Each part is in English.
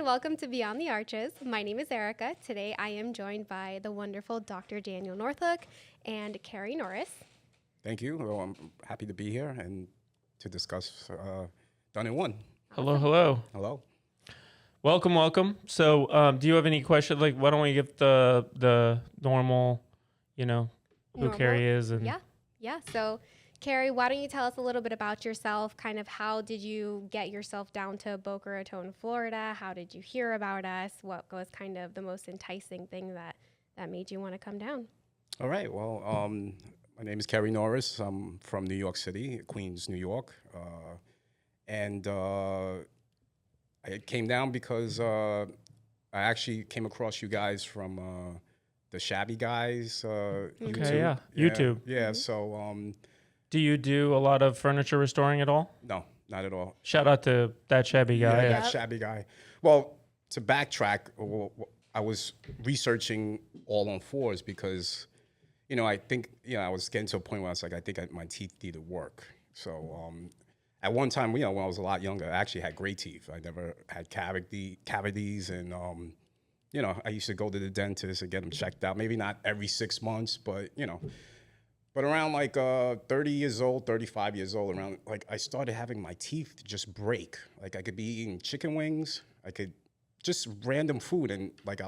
welcome to Beyond the Arches. My name is Erica. Today I am joined by the wonderful Dr. Daniel Northook and Kerry Norris. Thank you. Well, I'm happy to be here and to discuss Done in One. Hello, hello. Hello. Welcome. So, do you have any questions? Like, why don't we give the normal, who Kerry is? And Yeah. So, Kerry, why don't you tell us a little bit about yourself? Kind of how did you get yourself down to Boca Raton, Florida? How did you hear about us? What was kind of the most enticing thing that made you want to come down? All right. Well, my name is Kerry Norris. I'm from New York City, Queens, New York. And I came down because I actually came across you guys from the Shabby Guys YouTube. YouTube. Yeah. So Do you do a lot of furniture restoring at all? no, not at all. Shout out to that Shabby guy. Yeah, that Shabby Guy. Well, to backtrack, I was researching all on fours because, I think, I was getting to a point where I was like, I think my teeth needed work. So at one time, when I was a lot younger, I actually had great teeth. I never had cavities, and I used to go to the dentist and get them checked out. Maybe not every 6 months, but But around like 30 years old, 35 years old, around like I started having my teeth just break. Like I could be eating chicken wings, I could just random food, and like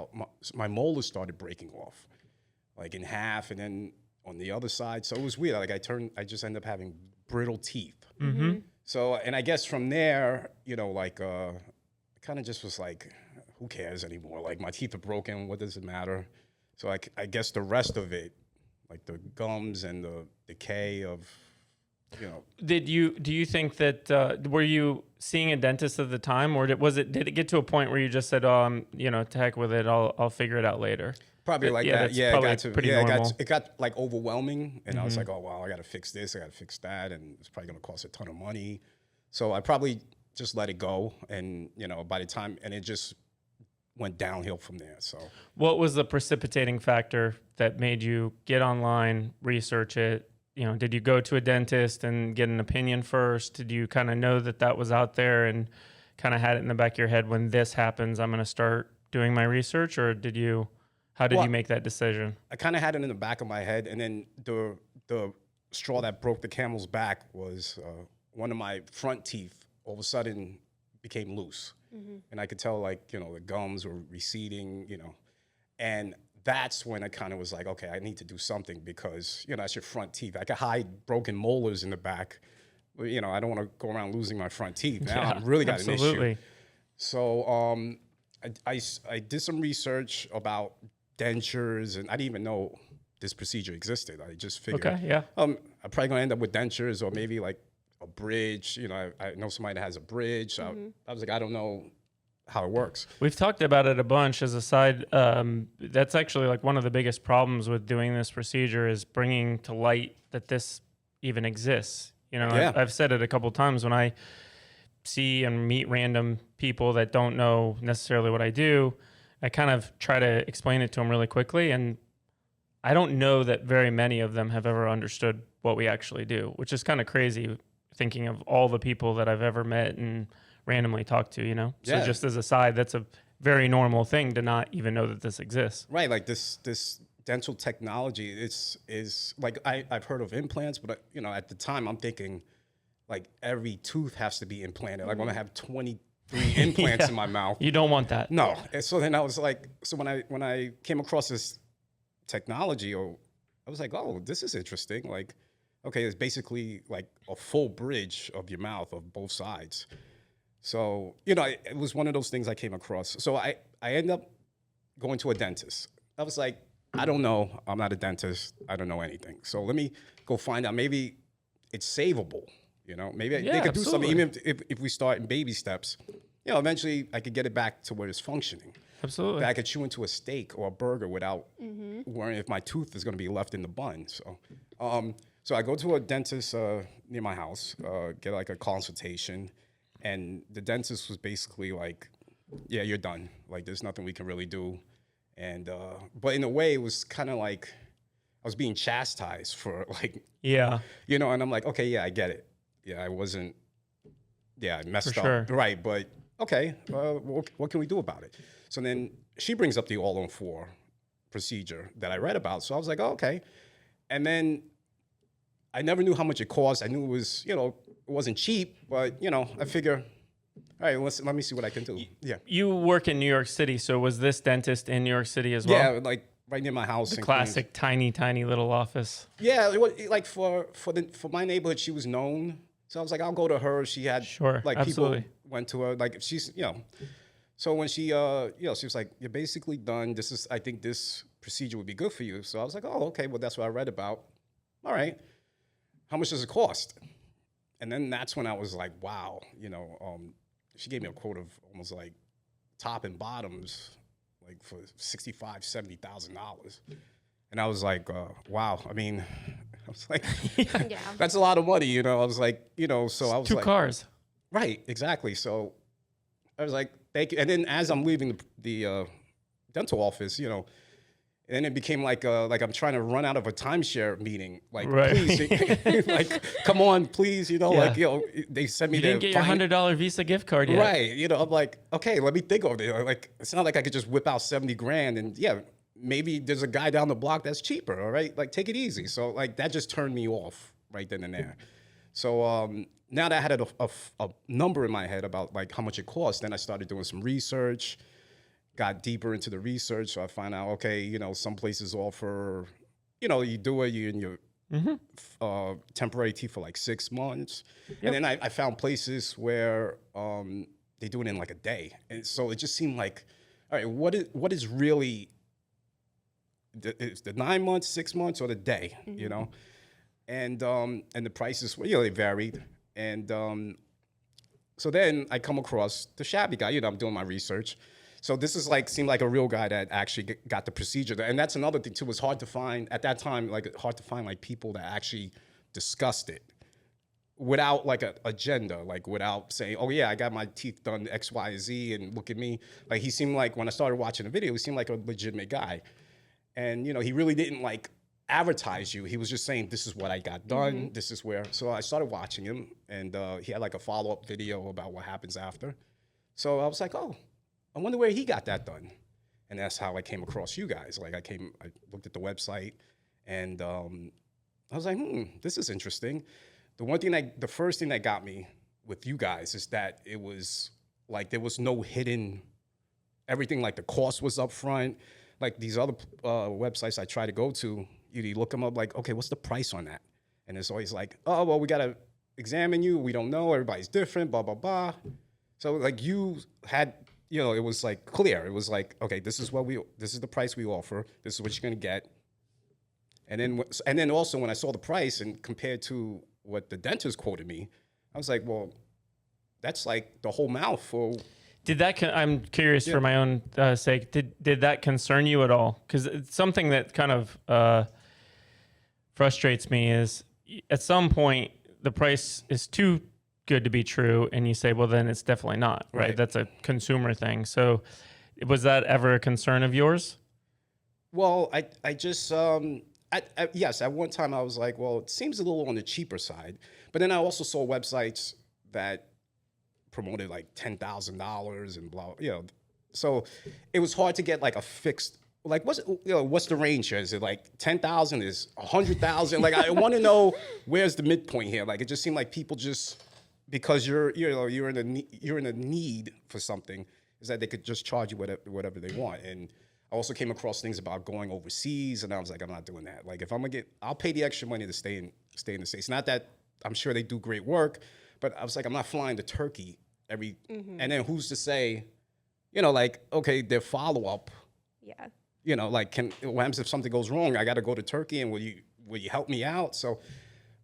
my molars started breaking off, like in half, and then on the other side. So it was weird. Like I just ended up having brittle teeth. Mm-hmm. So, and I guess from there, I kind of just was like, who cares anymore? Like my teeth are broken. What does it matter? So I guess the rest of it, like the gums and the decay of, Do you think that, were you seeing a dentist at the time, or did it get to a point where you just said, to heck with it, I'll figure it out later? Probably like that. Yeah, it it got like overwhelming, and I was like, oh wow, I got to fix this, I got to fix that, and it's probably going to cost a ton of money. So I probably just let it go, and by the time, and it just went downhill from there. So what was the precipitating factor that made you get online, research it? Did you go to a dentist and get an opinion first? Did you kind of know that was out there and kind of had it in the back of your head, when this happens, I'm going to start doing my research? Or how did you make that decision? I kind of had it in the back of my head, and then the straw that broke the camel's back was one of my front teeth all of a sudden became loose. Mm-hmm. And I could tell, the gums were receding, and that's when I kind of was like, okay, I need to do something, because, that's your front teeth. I could hide broken molars in the back. But, I don't want to go around losing my front teeth. Now I've really got an issue. So I did some research about dentures, and I didn't even know this procedure existed. I just figured, I'm probably going to end up with dentures, or maybe like a bridge. I know somebody that has a bridge. So I was like, I don't know how it works. We've talked about it a bunch as a side. That's actually like one of the biggest problems with doing this procedure, is bringing to light that this even exists. I've said it a couple times when I see and meet random people that don't know necessarily what I do. I kind of try to explain it to them really quickly, and I don't know that very many of them have ever understood what we actually do, which is kind of crazy, thinking of all the people that I've ever met and randomly talked to, So just as a side, that's a very normal thing to not even know that this exists. Right, like this dental technology is like, I've heard of implants, but at the time I'm thinking like every tooth has to be implanted. Like, I'm gonna have 23 implants in my mouth. You don't want that. No. And so then I was like, when I came across this technology, I was like, oh, this is interesting. Like, okay, it's basically like a full bridge of your mouth of both sides. So, it was one of those things I came across. So I ended up going to a dentist. I was like, I don't know. I'm not a dentist. I don't know anything. So let me go find out. Maybe it's savable. Maybe they could do something, even if we start in baby steps. Eventually I could get it back to where it's functioning. Absolutely. That I could chew into a steak or a burger without worrying if my tooth is going to be left in the bun. So I go to a dentist near my house, get like a consultation, and the dentist was basically like, yeah, you're done. Like, there's nothing we can really do. And but in a way, it was kind of like I was being chastised for like, and I'm like, okay, yeah, I get it. Yeah, I wasn't, I messed up. Sure. Right, but okay, what can we do about it? So then she brings up the all-on-4 procedure that I read about. So I was like, oh, okay. And then I never knew how much it cost. I knew it was, it wasn't cheap, but, I figure, all right, let me see what I can do. Yeah. You work in New York City, so was this dentist in New York City as well? Yeah, like right near my house. The classic tiny little office. Yeah, it was, like for my neighborhood, she was known. So I was like, I'll go to her. She had like absolutely. People went to her. Like she's, So when she, she was like, you're basically done. I think this procedure would be good for you. So I was like, oh, okay. Well, that's what I read about. All right. How much does it cost? And then that's when I was like, wow, she gave me a quote of almost like top and bottoms, like for $65,000, $70,000. And I was like, wow. I mean, I was like, yeah. That's a lot of money, I was like, so I was two like, cars. Right, exactly. So I was like, thank you. And then as I'm leaving the dental office, and it became like I'm trying to run out of a timeshare meeting. Like, right. Please, like, come on, please, they sent me. You didn't get your $100 Visa gift card yet, right? I'm like, okay, let me think of it. Like, it's not like I could just whip out $70,000 and yeah, maybe there's a guy down the block that's cheaper. All right, like take it easy. So like that just turned me off right then and there. So now that I had a number in my head about like how much it cost, then I started doing some research. Got deeper into the research, so I find out, okay, some places offer, you do it, you in your temporary teeth for like 6 months. Yep. And then I found places where they do it in like a day. And so it just seemed like, all right, what is really, is the 9 months, 6 months, or the day, And the prices, they varied. And so then I come across the shabby guy, I'm doing my research. So this is seemed like a real guy that actually got the procedure. And that's another thing too, it was hard to find, at that time, hard to find people that actually discussed it without an agenda, without saying, oh yeah, I got my teeth done X, Y, Z, and look at me. Like he seemed like, when I started watching the video, he seemed like a legitimate guy. And he really didn't advertise you. He was just saying, this is what I got done, this is where. So I started watching him, and he had a follow-up video about what happens after. So I was like, oh, I wonder where he got that done. And that's how I came across you guys. I looked at the website, and I was like, this is interesting. The first thing that got me with you guys is that it was there was no hidden, everything the cost was up front. These other websites I try to go to, you look them up okay, what's the price on that? And it's always oh, well, we got to examine you. We don't know. Everybody's different, blah, blah, blah. So you had, it was clear. It was okay, this is the price we offer. This is what you're going to get. And then also when I saw the price and compared to what the dentist quoted me, I was like, well, that's the whole mouth for. Did that? I'm curious for my own sake. Did that concern you at all? Because it's something that kind of frustrates me is at some point the price is too good to be true, and you say, well, then it's definitely not, right? That's a consumer thing. So, was that ever a concern of yours? Well, I just yes, at one time I was like, well, it seems a little on the cheaper side, but then I also saw websites that promoted $10,000 and blah, so it was hard to get a fixed, what's the range here? Is it 10,000? Is 100,000? I want to know where's the midpoint here. It just seemed like people just, because you're in a need for something, is that they could just charge you whatever they want. And I also came across things about going overseas, and I was like, I'm not doing that. If I'm gonna I'll pay the extra money to stay in the States. Not that I'm sure they do great work, but I was like, I'm not flying to Turkey and then who's to say, okay, their follow-up. Yeah. What happens if something goes wrong? I got to go to Turkey, and will you help me out? So,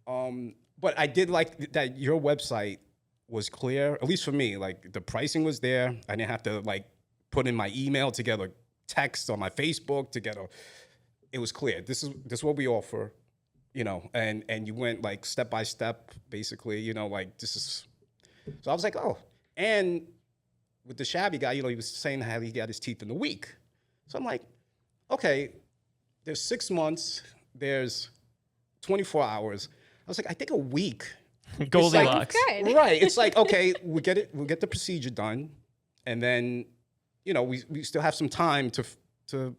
but I did like that your website was clear, at least for me. The pricing was there. I didn't have to put in my email to get a text on my Facebook to get it was clear. This is what we offer. And you went step by step, basically, this is. So I was like, oh, and with the shabby guy, he was saying how he got his teeth in a week. So I'm like, okay, there's 6 months, there's 24 hours. I was like, I think a week. Goldilocks. Good. Right. It's okay, we'll get the procedure done. and then, we still have some time to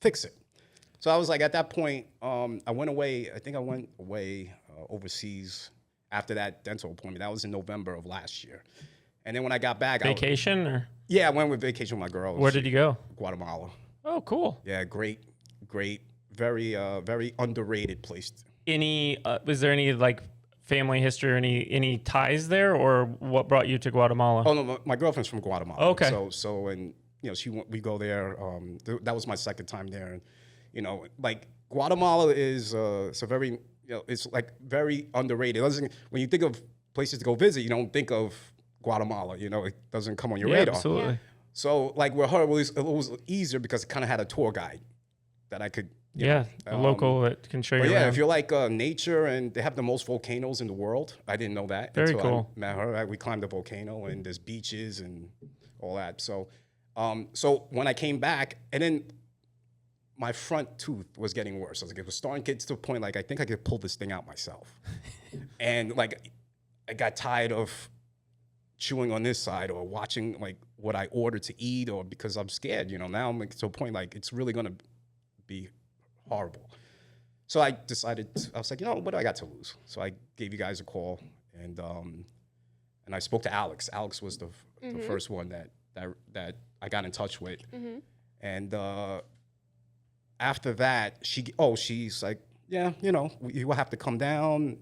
fix it. So I was like, at that point, I went away. I think I went away overseas after that dental appointment. That was in November of last year. And then when I got back, Vacation or? Yeah, I went with vacation with my girl. Where did you go? Guatemala. Oh, cool. Yeah, great, very, very underrated place. Was there any like family history or any ties there, or what brought you to Guatemala? Oh no, my girlfriend's from Guatemala. Okay. So and we go there. That was my second time there, and like Guatemala is it's a very it's like very underrated. When you think of places to go visit, you don't think of Guatemala. It doesn't come on your radar. Absolutely. Yeah. So like with her, it was easier because it kind of had a tour guide that I could. A local that can show you. Yeah, around. if you like nature, and they have the most volcanoes in the world. I didn't know that. Very until cool. I met her. We climbed the volcano, and there's beaches and all that. So, so when I came back, and then my front tooth was getting worse. I was like, it was starting to get to the point like I think I could pull this thing out myself, and like I got tired of chewing on this side or watching like what I ordered to eat, or because I'm scared. Now I'm like to a point like it's really gonna be horrible. So I decided, I was like, what do I got to lose? So I gave you guys a call, and I spoke to Alex. Alex was the first one that I got in touch with. Mm-hmm. And after that, she's like, yeah, you will have to come down,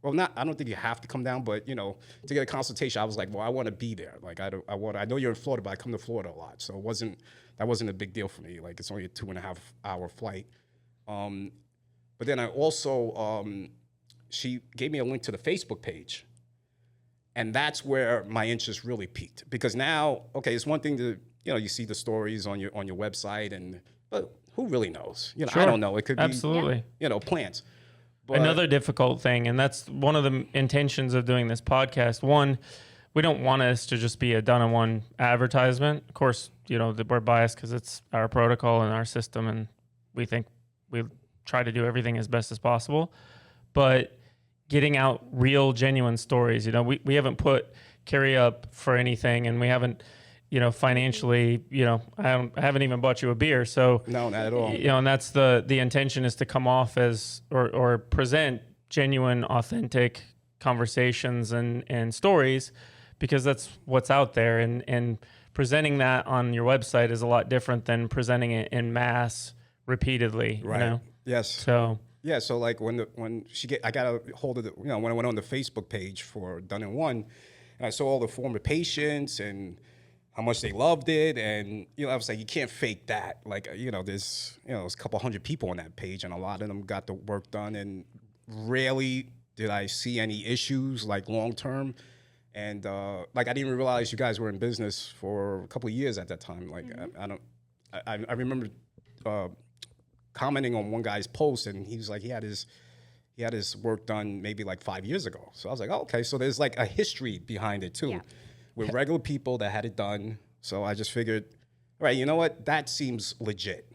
well, I don't think you have to come down, but, to get a consultation, I was like, well, I want to be there. Like, I know you're in Florida, but I come to Florida a lot. So that wasn't a big deal for me. Like, it's only a 2.5 hour flight. But then I also, she gave me a link to the Facebook page. And that's where my interest really peaked. Because now, okay, it's one thing to, you see the stories on your website, but who really knows? Sure. I don't know. It could be, absolutely, plants. But another difficult thing, and that's one of the intentions of doing this podcast. One, we don't want us to just be a done-in-one advertisement. Of course, we're biased because it's our protocol and our system, and we think we try to do everything as best as possible. But getting out real, genuine stories, we haven't put Kerry up for anything, and we haven't, financially, I haven't even bought you a beer. So no, not at all. And that's the intention, is to come off as or present genuine, authentic conversations and stories, because that's what's out there. And presenting that on your website is a lot different than presenting it in mass repeatedly. Right. Yes. So yeah. So like I got a hold of when I went on the Facebook page for Done in One, and I saw all the former patients and how much they loved it, and I was like, you can't fake that. Like there's there's a couple hundred people on that page, and a lot of them got the work done, and rarely did I see any issues like long term. And like I didn't realize you guys were in business for a couple of years at that time. Like I remember commenting on one guy's post, and he was like, he had his work done maybe like 5 years ago. So I was like, oh, okay, so there's like a history behind it too, with regular people that had it done. So I just figured, all right, you know what, that seems legit.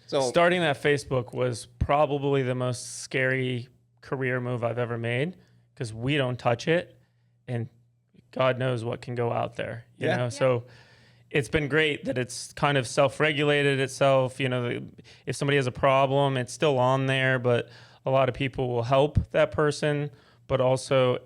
So starting that Facebook was probably the most scary career move I've ever made, because we don't touch it, and God knows what can go out there, you know? So it's been great that it's kind of self-regulated itself. If somebody has a problem, it's still on there, but a lot of people will help that person, but also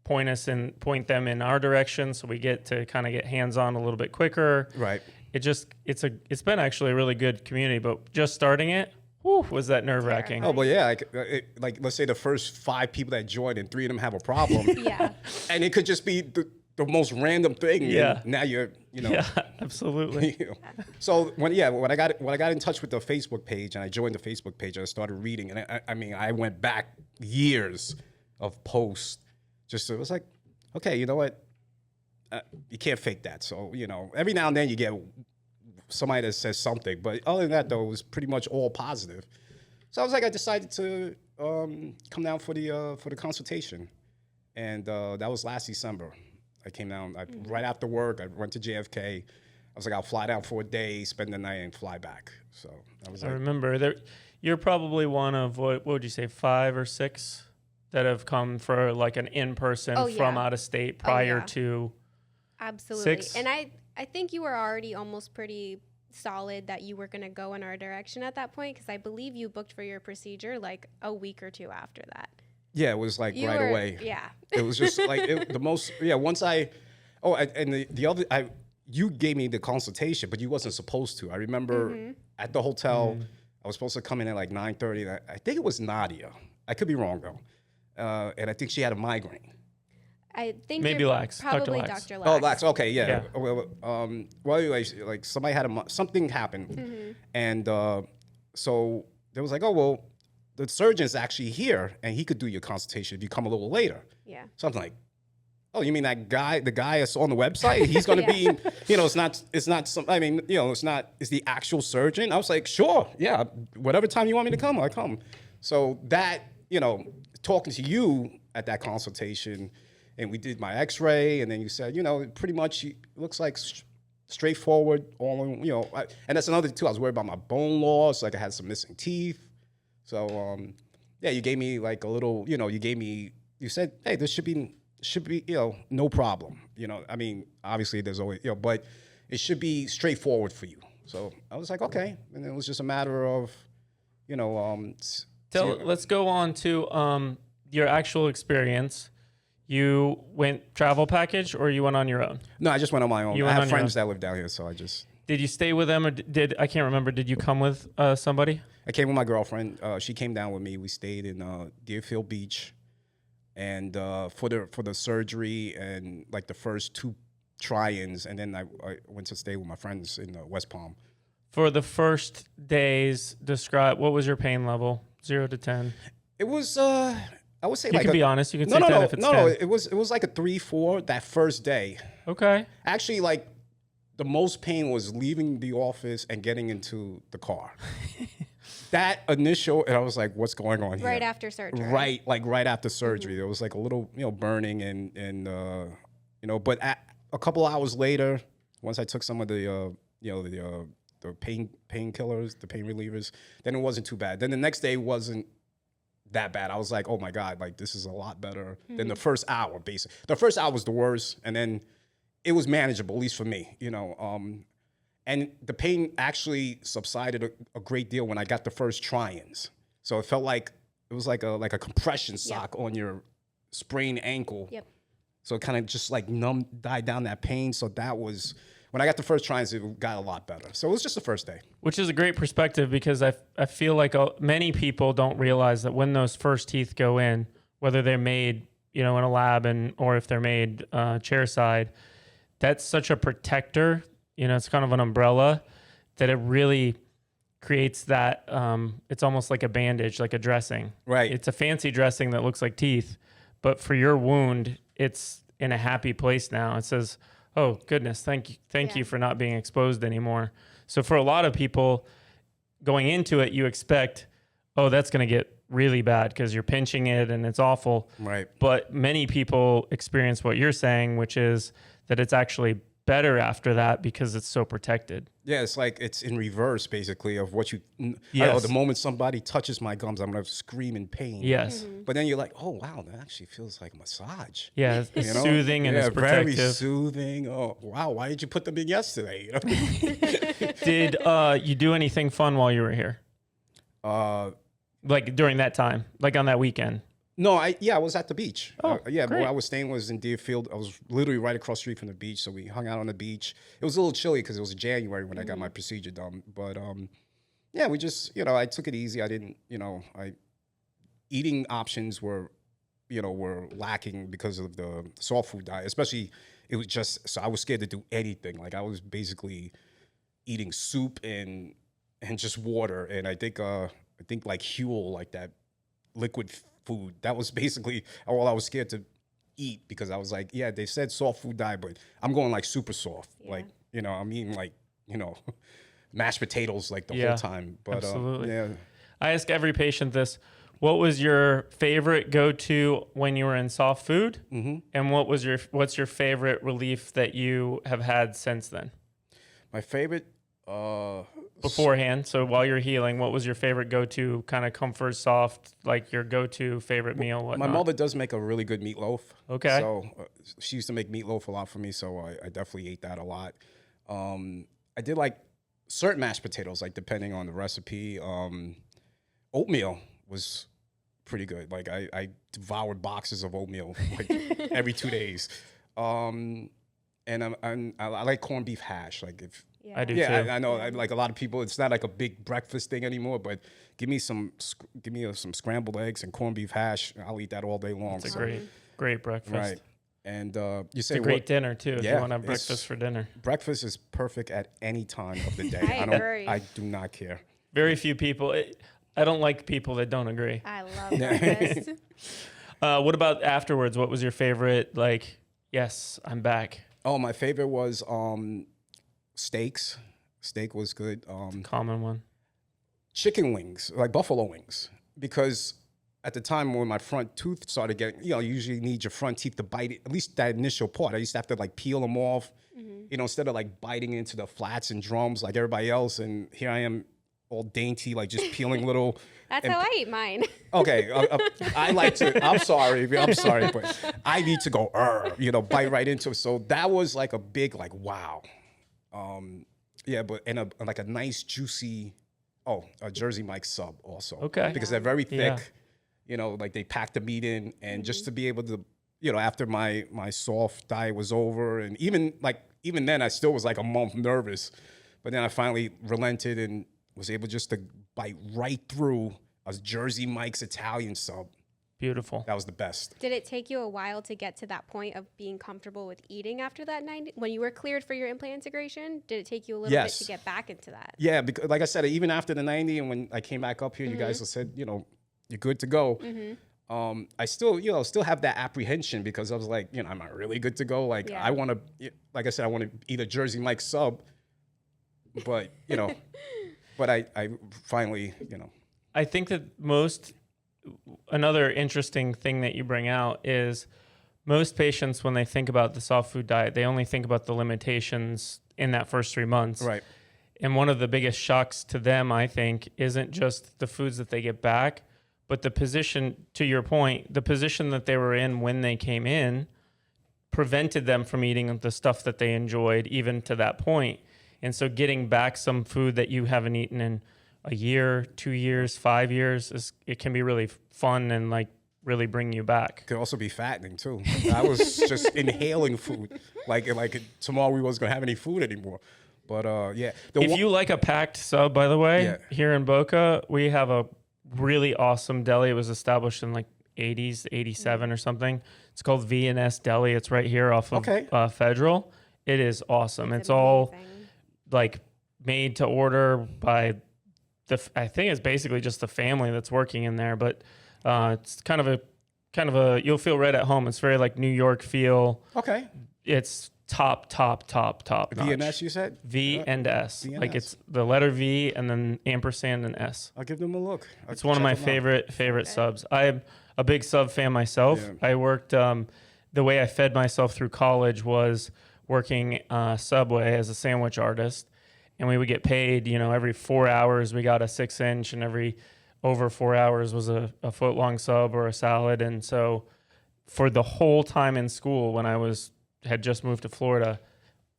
point them in our direction, so we get to kind of get hands-on a little bit quicker. Right. It's been actually a really good community, but just starting it, was that nerve-wracking. Oh, but yeah, like let's say the first 5 people that joined and 3 of them have a problem. Yeah. And it could just be the most random thing. Yeah. And now you're, Yeah, absolutely. So when I got in touch with the Facebook page, and I joined the Facebook page, and I started reading, and I went back years of posts. It was like, okay, you know what? You can't fake that. So, every now and then you get somebody that says something, but other than that, though, it was pretty much all positive. So I was like, I decided to come down for the consultation, and that was last December. I came down right after work. I went to JFK. I was like, I'll fly down for a day, spend the night, and fly back. So that was. I remember you're probably one of what would you say, 5 or 6 that have come for like an in-person from out of state prior to. Absolutely. 6? And I think you were already almost pretty solid that you were going to go in our direction at that point, because I believe you booked for your procedure like a week or two after that. Yeah, it was like right away. Yeah. It was just like the most. Yeah, once and the other you gave me the consultation, but you wasn't supposed to. I remember at the hotel, I was supposed to come in at like 9:30. I think it was Nadia. I could be wrong though, and I think she had a migraine. I think Maybe you're Lax, Dr. probably Lax. Dr. Lax. Oh, Lax. Okay, yeah. Yeah. Well, anyway, like somebody had something happened, and so they was like, oh well, the surgeon's actually here, and he could do your consultation if you come a little later. Yeah. So I'm like, oh, you mean that guy? The guy that's on the website? He's going to be, it's not some. I mean, it's the actual surgeon. I was like, sure, yeah, whatever time you want me to come, I come. So that, talking to you at that consultation, and we did my X-ray, and then you said, pretty much it looks like straightforward. All in, and that's another thing too. I was worried about my bone loss, like I had some missing teeth. So yeah, you gave me like a little, you said, hey, this should be, no problem. I mean, obviously there's always, but it should be straightforward for you. So I was like, okay. And it was just a matter of, Let's go on to your actual experience. You went travel package or you went on your own? No, I just went on my own. You I went have on your friends that live down here, so I just. Did you stay with them, or I can't remember, did you come with somebody? I came with my girlfriend. She came down with me. We stayed in Deerfield Beach, and for the surgery and like the first 2 try-ins, and then I went to stay with my friends in West Palm. For the first days, describe what was your pain level, 0 to 10? It was I would say You like can be honest. You can say 10 if it's 10. No. It was like a 3-4 that first day. Okay. Actually, like the most pain was leaving the office and getting into the car. That initial, and I was like, "What's going on here?" Right after surgery. Right, like right after surgery, there was like a little, burning and But a couple hours later, once I took some of the painkillers, the pain relievers, then it wasn't too bad. Then the next day wasn't that bad. I was like, oh my God, like this is a lot better than the first hour, basically. The first hour was the worst, and then it was manageable, at least for me, and the pain actually subsided a great deal when I got the first try-ins. So it felt like it was like a compression sock on your sprained ankle. Yep. So it kind of just like died down that pain. So that was when I got the first try-ins, it got a lot better. So it was just the first day. Which is a great perspective, because I feel like many people don't realize that when those first teeth go in, whether they're made, in a lab or if they're made chairside, that's such a protector. It's kind of an umbrella that it really creates that. It's almost like a bandage, like a dressing. Right. It's a fancy dressing that looks like teeth, but for your wound, it's in a happy place now. It says, oh goodness, thank you for not being exposed anymore. So for a lot of people going into it, you expect, oh, that's going to get really bad because you're pinching it and it's awful. Right. But many people experience what you're saying, which is that it's actually better after that because it's so protected. Yeah, it's like it's in reverse, basically, of what you. Yes. The moment somebody touches my gums, I'm gonna scream in pain. Yes. But then you're like, oh wow, that actually feels like a massage. Yeah, it's soothing and it's protective. Very soothing. Oh wow, why did you put them in yesterday? Did you do anything fun while you were here? Like during that time, like on that weekend? No, I was at the beach. Great. Where I was staying was in Deerfield. I was literally right across the street from the beach, so we hung out on the beach. It was a little chilly because it was January when I got my procedure done. But we just, I took it easy. I didn't, eating options were lacking because of the soft food diet. Especially, it was just so I was scared to do anything. Like I was basically eating soup and just water. And I think like Huel, like that liquid food. That was basically all I was scared to eat because I was like, yeah, they said soft food diet, but I'm going like super soft. Yeah. Like, I'm eating like, mashed potatoes like the whole time. But absolutely. Yeah. I ask every patient this. What was your favorite go-to when you were in soft food? Mm-hmm. And what's your favorite relief that you have had since then? My favorite, beforehand. So while you're healing, what was your favorite go-to kind of comfort soft, like your go-to favorite meal? Whatnot? My mother does make a really good meatloaf. Okay. So she used to make meatloaf a lot for me, so I definitely ate that a lot. I did like certain mashed potatoes, like depending on the recipe. Oatmeal was pretty good. Like I devoured boxes of oatmeal like every 2 days. And I like corned beef hash. Like if I do too. I know. Like a lot of people, it's not like a big breakfast thing anymore. But give me some scrambled eggs and corned beef hash. I'll eat that all day long. It's a great breakfast. Right. And you say it's a great dinner too. If you want to have breakfast for dinner, breakfast is perfect at any time of the day. I do not care. Very few people. I don't like people that don't agree. I love breakfast. What about afterwards? What was your favorite? Like, yes, I'm back. Oh, my favorite was steaks. Steak was good. Common one. Chicken wings, like buffalo wings, because at the time when my front tooth started getting, you usually need your front teeth to bite it, at least that initial part. I used to have to like peel them off, instead of like biting into the flats and drums like everybody else. And here I am all dainty, like just peeling little. That's how I eat mine. Okay. I like to, I'm sorry, but I need to go, bite right into it. So that was like a big, like, wow. But like a nice juicy, a Jersey Mike's sub also. Okay. Because they're very thick. Yeah. Like they pack the meat in, and just to be able to, after my soft diet was over, and even then I still was like a month nervous, but then I finally relented and was able just to bite right through a Jersey Mike's Italian sub. Beautiful. That was the best. Did it take you a while to get to that point of being comfortable with eating after that 90? When you were cleared for your implant integration, did it take you a little bit to get back into that? Yeah, because like I said, even after the 90 and when I came back up here, you guys said, you're good to go. I still have that apprehension because I was like, am I really good to go? Like I want to, like I said, I want to eat a Jersey Mike's sub, but but I finally, I think that another interesting thing that you bring out is most patients, when they think about the soft food diet, they only think about the limitations in that first 3 months. Right. And one of the biggest shocks to them, I think, isn't just the foods that they get back, but the position, to your point, the position that they were in when they came in prevented them from eating the stuff that they enjoyed even to that point. And so getting back some food that you haven't eaten in a year, 2 years, 5 years, it can be really fun and like really bring you back. Could also be fattening too. I was just inhaling food. Like tomorrow we wasn't gonna have any food anymore. But if you like a packed sub, by the way, here in Boca, we have a really awesome deli. It was established in like 80s, 87 or something. It's called V&S Deli. It's right here off of Federal. It is awesome. It's all like made to order by I think it's basically just the family that's working in there, but it's kind of a you'll feel right at home. It's very like New York feel. Okay. It's top notch. V&S, you said? V and S. V&S. Like it's the letter V and then ampersand and S. I'll give them a look. It's one of my favorite subs. I'm a big sub fan myself. Yeah. I worked the way I fed myself through college was working Subway as a sandwich artist. And we would get paid, every 4 hours we got a 6-inch, and every over 4 hours was a foot-long sub or a salad. And so for the whole time in school when I had just moved to Florida,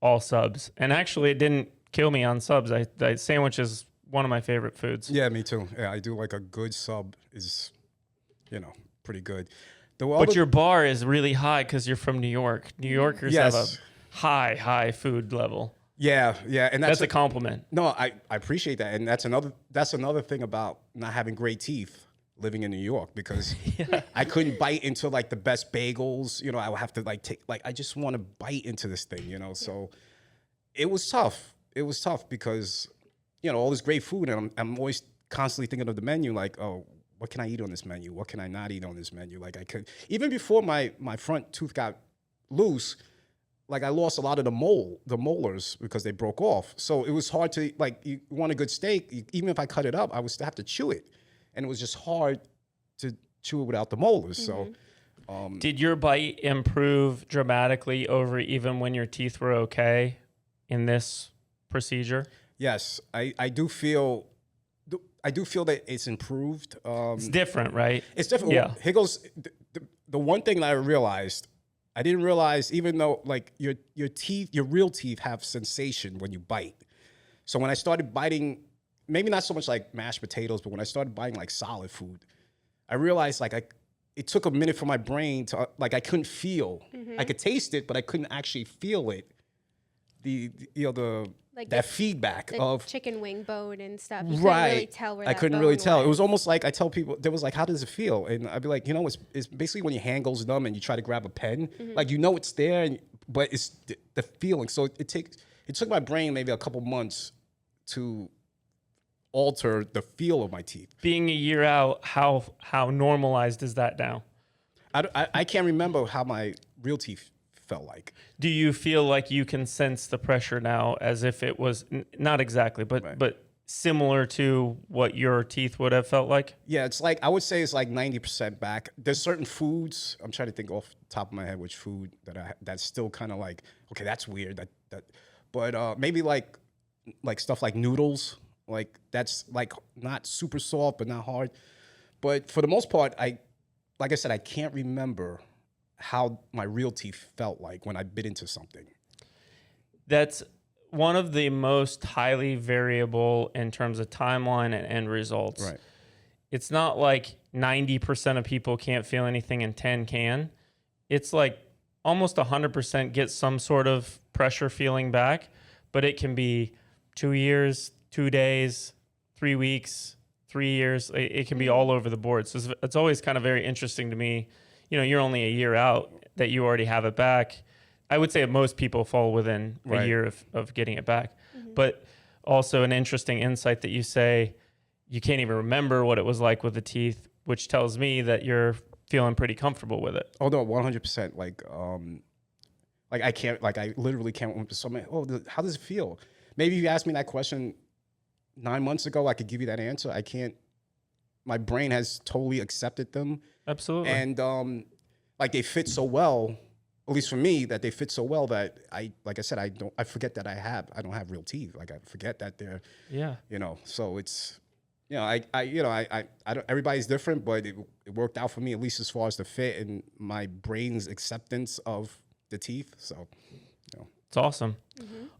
all subs. And actually it didn't kill me on subs. Sandwich is one of my favorite foods. Yeah, me too. Yeah, I do like a good sub is, pretty good. But your bar is really high because you're from New York. New Yorkers have a high food level. Yeah, and that's a compliment. No, I appreciate that, and that's another thing about not having great teeth living in New York, because I couldn't bite into like the best bagels. I would have to I just want to bite into this thing, So it was tough. It was tough because all this great food, and I'm always constantly thinking of the menu, like, oh, what can I eat on this menu? What can I not eat on this menu? Like I could, even before my front tooth got loose. Like I lost a lot of the molars because they broke off. So it was hard to, like, you want a good steak, even if I cut it up, I would still have to chew it. And it was just hard to chew it without the molars. So did your bite improve dramatically over even when your teeth were okay in this procedure? Yes, I do feel. I do feel that it's improved. It's different, right? It's different. Yeah. Here goes the one thing that I realized. I didn't realize, even though like your teeth, your real teeth have sensation when you bite. So when I started biting, maybe not so much like mashed potatoes, but when I started biting like solid food, I realized like it took a minute for my brain to like I couldn't feel. I could taste it, but I couldn't actually feel it. The Like that feedback the of chicken wing bone and stuff. You right. couldn't really tell where I that couldn't really bone tell. It was. was almost like I tell people, there was like, how does it feel? And I'd be like, it's basically when your hand goes numb and you try to grab a pen, like it's there, but it's the feeling. So it took my brain maybe a couple months to alter the feel of my teeth. Being a year out, how normalized is that now? I can't remember how my real teeth felt like. Do you feel like you can sense the pressure now as if it was not exactly, but similar to what your teeth would have felt like? Yeah, it's like, I would say it's like 90% back. There's certain foods, I'm trying to think off the top of my head which food that's still kind of like, okay, that's weird. But maybe like stuff like noodles, like that's like not super soft but not hard. But for the most part, like I said, I can't remember how my real teeth felt like when I bit into something. That's one of the most highly variable in terms of timeline and end results. Right. It's not like 90% of people can't feel anything and 10 can. It's like almost 100% get some sort of pressure feeling back, but it can be 2 years, 2 days, 3 weeks, 3 years. It can be all over the board. So it's always kind of very interesting to me. You're only a year out that you already have it back. I would say most people fall within a year of getting it back. But also an interesting insight that you say you can't even remember what it was like with the teeth, which tells me that you're feeling pretty comfortable with it. Oh no, 100%. Like I can't, like I literally can't remember something. How does it feel? Maybe if you asked me that question 9 months ago, I could give you that answer. I can't. My brain has totally accepted them. Absolutely. And like they fit so well, at least for me, that they fit so well that like I said, I forget that I don't have real teeth. Like I forget that they're, so it's, I don't, everybody's different, but it worked out for me, at least as far as the fit and my brain's acceptance of the teeth. So, it's awesome.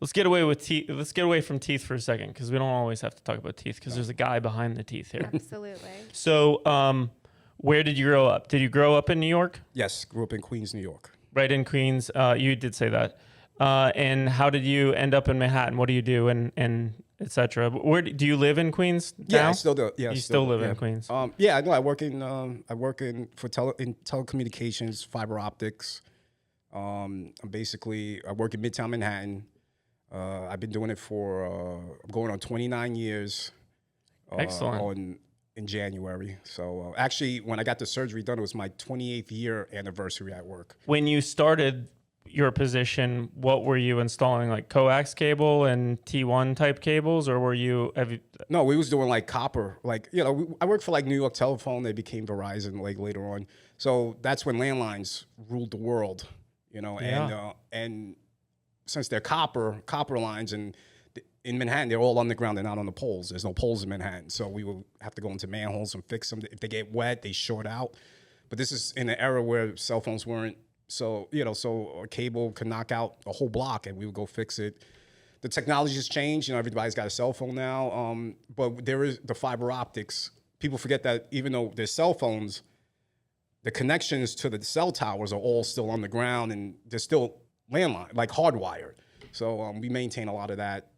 Let's get away with teeth. Let's get away from teeth for a second, because we don't always have to talk about teeth, because there's a guy behind the teeth here. Absolutely. So, where did you grow up? Did you grow up in New York? Yes, grew up in Queens, New York. Right in Queens. You did say that. And how did you end up in Manhattan? What do you do, and et cetera? Where do you live in Queens now? Yeah, I still do. Yeah, you still live in Queens. Yeah, no, I work in telecommunications, fiber optics. I work in Midtown Manhattan. I've been doing it for I'm going on 29 years. Excellent. In January. So actually, when I got the surgery done, it was my 28th year anniversary at work. When you started your position, what were you installing, like coax cable and T1 type cables, or were you? No, we was doing like copper. Like I worked for like New York Telephone. They became Verizon like later on. So that's when landlines ruled the world. And since they're copper lines, and in Manhattan, they're all underground. They're not on the poles. There's no poles in Manhattan. So we will have to go into manholes and fix them. If they get wet, they short out. But this is in an era where cell phones weren't. So a cable could knock out a whole block and we would go fix it. The technology has changed. Everybody's got a cell phone now. But there is the fiber optics. People forget that even though there's cell phones, the connections to the cell towers are all still on the ground, and they're still landline, like hardwired. So we maintain a lot of that.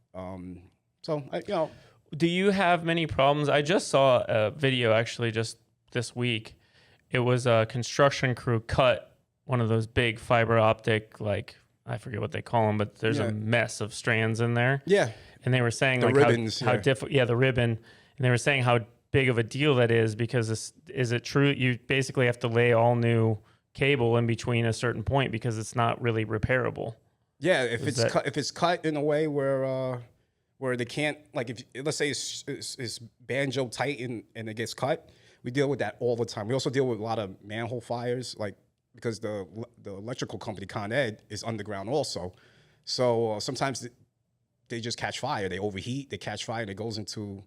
Do you have many problems? I just saw a video actually just this week. It was a construction crew cut one of those big fiber optic, like I forget what they call them, but there's a mess of strands in there. Yeah. And they were saying the like ribbons, how difficult, the ribbon. And they were saying how big of a deal that is, because is it true? You basically have to lay all new cable in between a certain point because it's not really repairable. Yeah, if it's cut in a way where they can't, like if let's say it's banjo tight and it gets cut, we deal with that all the time. We also deal with a lot of manhole fires, like because the electrical company Con Ed is underground also, so sometimes they just catch fire. They overheat, they catch fire, and it goes into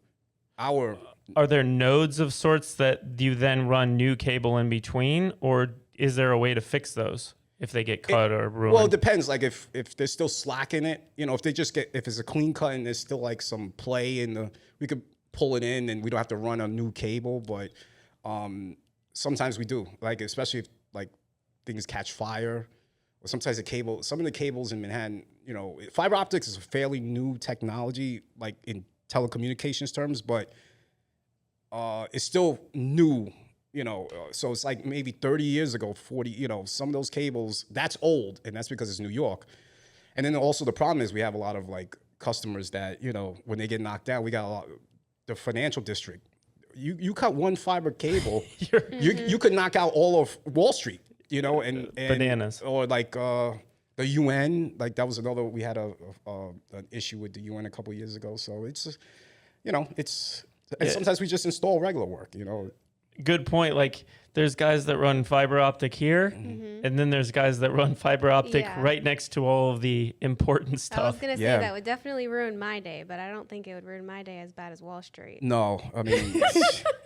our. Are there nodes of sorts that you then run new cable in between, or is there a way to fix those if they get cut or ruined? Well, it depends. Like if there's still slack in it, if they just if it's a clean cut and there's still like some play we could pull it in and we don't have to run a new cable. But sometimes we do, like especially if like things catch fire, or sometimes some of the cables in Manhattan, fiber optics is a fairly new technology, like in telecommunications terms, but it's still new. So it's like maybe 30 years ago, 40, some of those cables, that's old, and that's because it's New York. And then also the problem is we have a lot of like customers that, when they get knocked down, we got a lot, the financial district, you cut one fiber cable, you could knock out all of Wall Street, and bananas. Or like the UN, like that was another, we had an issue with the UN a couple of years ago. So it's, and sometimes we just install regular work, Good point. Like there's guys that run fiber optic here, and then there's guys that run fiber optic right next to all of the important stuff. I was going to say that would definitely ruin my day, but I don't think it would ruin my day as bad as Wall Street. No, I mean,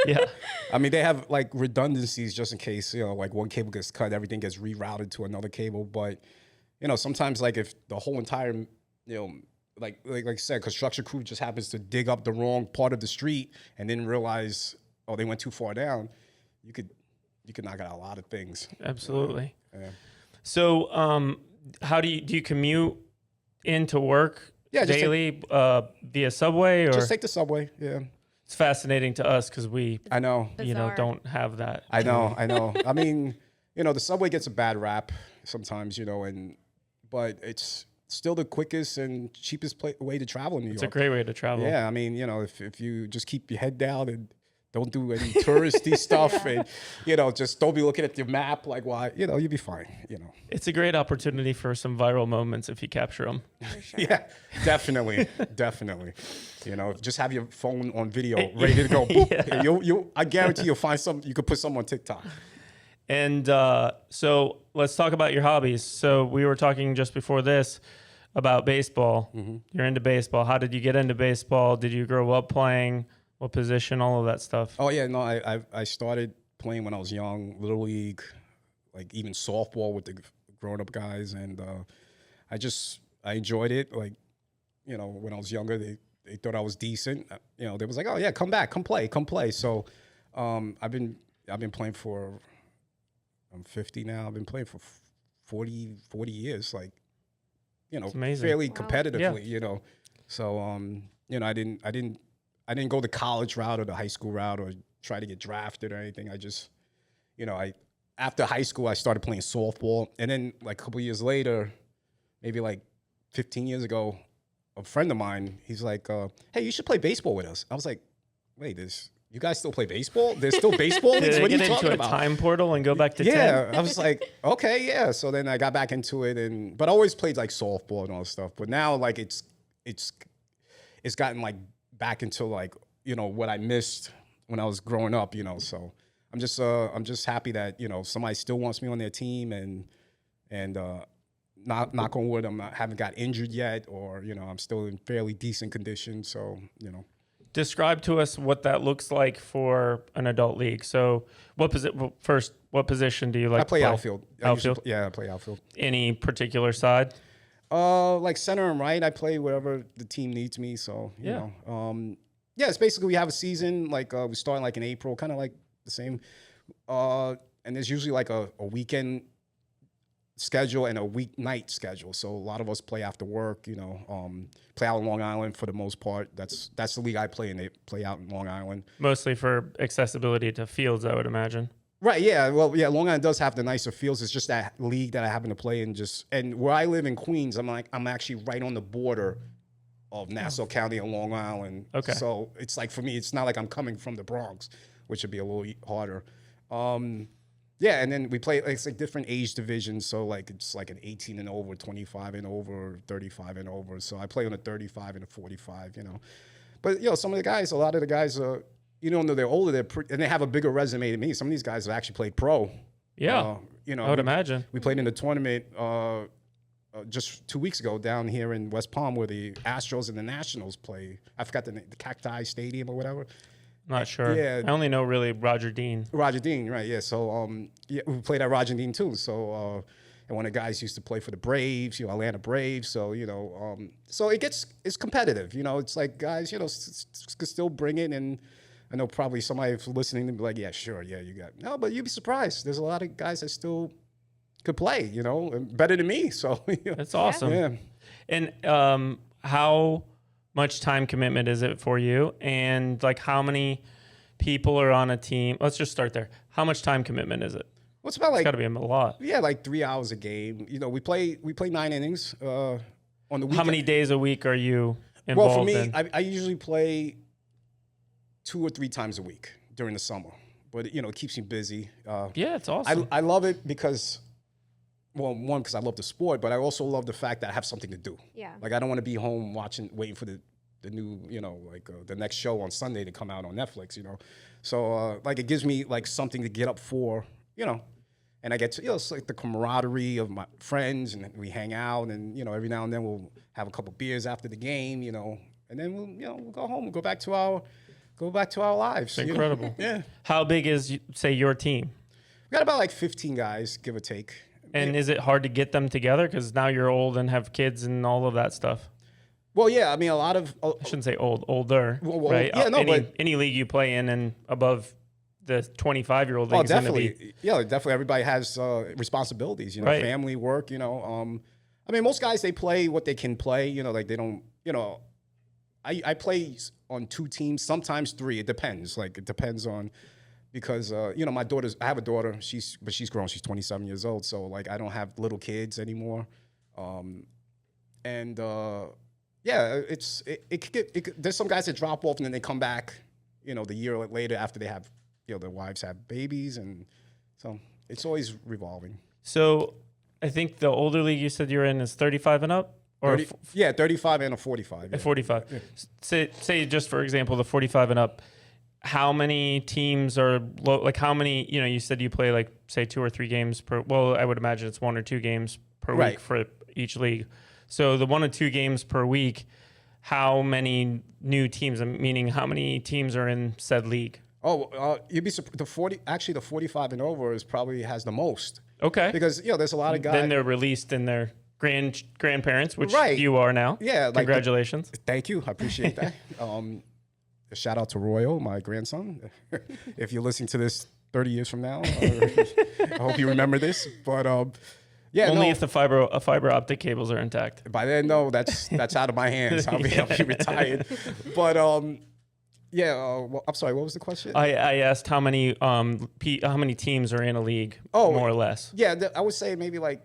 yeah. I mean, they have like redundancies just in case, like one cable gets cut, everything gets rerouted to another cable. But, sometimes like if the whole entire, like I said, construction crew just happens to dig up the wrong part of the street and then realize, oh, they went too far down, you could knock out a lot of things. Absolutely. Yeah. So how do you commute into work daily via subway? Or just take the subway, yeah. It's fascinating to us because we I know. don't have that. I know. I mean, the subway gets a bad rap sometimes, but it's still the quickest and cheapest way to travel in New York. It's a great way to travel. Yeah, I mean, if you just keep your head down and don't do any touristy stuff, and just don't be looking at your map like why, you'll be fine. It's a great opportunity for some viral moments if you capture them. For sure. Yeah, definitely. Just have your phone on video ready to go. Boop, I guarantee you'll find something. You could put some on TikTok. And so let's talk about your hobbies. So we were talking just before this about baseball. You're into baseball. How did you get into baseball? Did you grow up playing? What position? All of that stuff. Oh yeah, no, I started playing when I was young, Little League, like even softball with the grown-up guys, and I enjoyed it. Like, when I was younger, they thought I was decent. They was like, oh yeah, come back, come play. So I've been playing for, I'm 50 now. I've been playing for 40 years, like, fairly competitively, So I didn't go the college route or the high school route or try to get drafted or anything. I just, after high school, I started playing softball. And then like a couple of years later, maybe like 15 years ago, a friend of mine, he's like, hey, you should play baseball with us. I was like, wait, you guys still play baseball? There's still baseball leagues? What are you talking about? Time portal and go back to 10? Yeah, I was like, okay, yeah. So then I got back into it, but I always played like softball and all that stuff. But now like it's gotten like back into like, what I missed when I was growing up, so I'm just happy that, somebody still wants me on their team and knock on wood, haven't got injured yet, or, I'm still in fairly decent condition. So, Describe to us what that looks like for an adult league. So what position do you like? I play outfield. Outfield? I play outfield. Any particular side? Like center and right, I play wherever the team needs me. So, you know, it's basically, we have a season, like we start like in April, kind of like the same. And there's usually like a weekend schedule and a weeknight schedule. So a lot of us play after work, play out in Long Island for the most part. That's the league I play in. They play out in Long Island. Mostly for accessibility to fields, I would imagine. Right, yeah. Well, yeah, Long Island does have the nicer fields. It's just that league that I happen to play in. And where I live in Queens, I'm actually right on the border of Nassau County and Long Island. Okay. So it's like, for me, it's not like I'm coming from the Bronx, which would be a little harder. Yeah, and then we play, it's like different age divisions. So like it's like an 18 and over, 25 and over, 35 and over. So I play on a 35 and a 45, But, some of the guys, a lot of the guys are, though they're older, and they have a bigger resume than me. Some of these guys have actually played pro. Yeah, I would imagine. We played in the tournament just 2 weeks ago down here in West Palm where the Astros and the Nationals play. I forgot the name, the Cacti Stadium or whatever. Not sure. Yeah. I only know really Roger Dean. Roger Dean, right? Yeah. So yeah, we played at Roger Dean too. So and one of the guys used to play for the Braves, Atlanta Braves. So so it's competitive. It's like guys, could still bring it. And I know probably somebody listening to be like, yeah, sure, yeah, you got no, but you'd be surprised. There's a lot of guys that still could play, and better than me. So that's awesome. Yeah. And how much time commitment is it for you? And like how many people are on a team? Let's just start there. How much time commitment is it? Well, it's about like it's got to be a lot. Yeah, like 3 hours a game. We play 9 innings on the weekend. How many days a week are you involved Well, for me, in? I usually play 2 or 3 times a week during the summer, but it keeps me busy. Yeah, it's awesome. I love it because, well, one, because I love the sport, but I also love the fact that I have something to do. Yeah. Like I don't want to be home waiting for the new, the next show on Sunday to come out on Netflix. So like it gives me like something to get up for, and I get to, it's like the camaraderie of my friends, and we hang out, and every now and then we'll have a couple beers after the game, and then we'll go home, go back to our lives. It's incredible. Yeah. How big is, say, your team? We got about like 15 guys, give or take. And is it hard to get them together? Because now you're old and have kids and all of that stuff. Well, yeah, I mean, a lot of... I shouldn't say old, older, well, right? Yeah, no, but... Any league you play in and above the 25-year-old league is going to be... Yeah, definitely. Everybody has responsibilities, right. Family, work, I mean, most guys, they play what they can play, like they don't, I play on 2 teams, sometimes 3. It depends. Like, it depends on... Because, my I have a daughter, she's grown, she's 27 years old. So like, I don't have little kids anymore. Yeah, there's some guys that drop off and then they come back, the year later after they have, their wives have babies. And so it's always revolving. So I think the older league you said you're in is 35 and up? Or 35 and a 45. Yeah. 45. Yeah. Say just for example, the 45 and up, how many teams are low? Like how many, you said you play like say 2 or 3 games per, well, I would imagine it's 1 or 2 games per week for each league. So the 1 or 2 games per week, how many new teams, meaning how many teams are in said league? Oh, you'd be surprised. The 45 and over probably has the most. Okay. Because, there's a lot of guys. Then they're released in their grandparents, which you are now. Yeah. Congratulations. Thank you. I appreciate that. Shout out to Royal, my grandson. If you're listening to this 30 years from now, I hope you remember this. But yeah, only if the fiber optic cables are intact. By then, no, that's out of my hands. I'll be retired. But yeah. Well, I'm sorry. What was the question? I asked how many teams are in a league, more or less. Yeah, I would say maybe like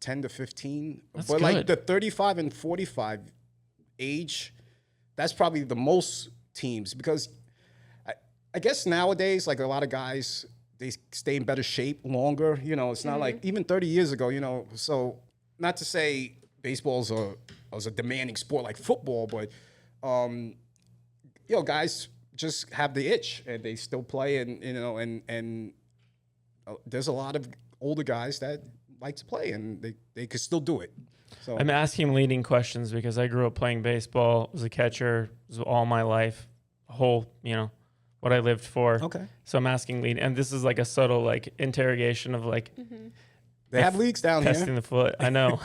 10 to 15. That's but good. Like the 35 and 45 age, that's probably the most teams because I guess nowadays, like a lot of guys, they stay in better shape longer. It's not like even 30 years ago, so not to say baseball's a demanding sport like football, but, guys just have the itch and they still play and there's a lot of older guys that like to play and they could still do it. So I'm asking leading questions because I grew up playing baseball, was a catcher, was all my life, whole, what I lived for. Okay. So I'm asking and this is like a subtle like interrogation of like they have leagues down testing here. the foot. I know.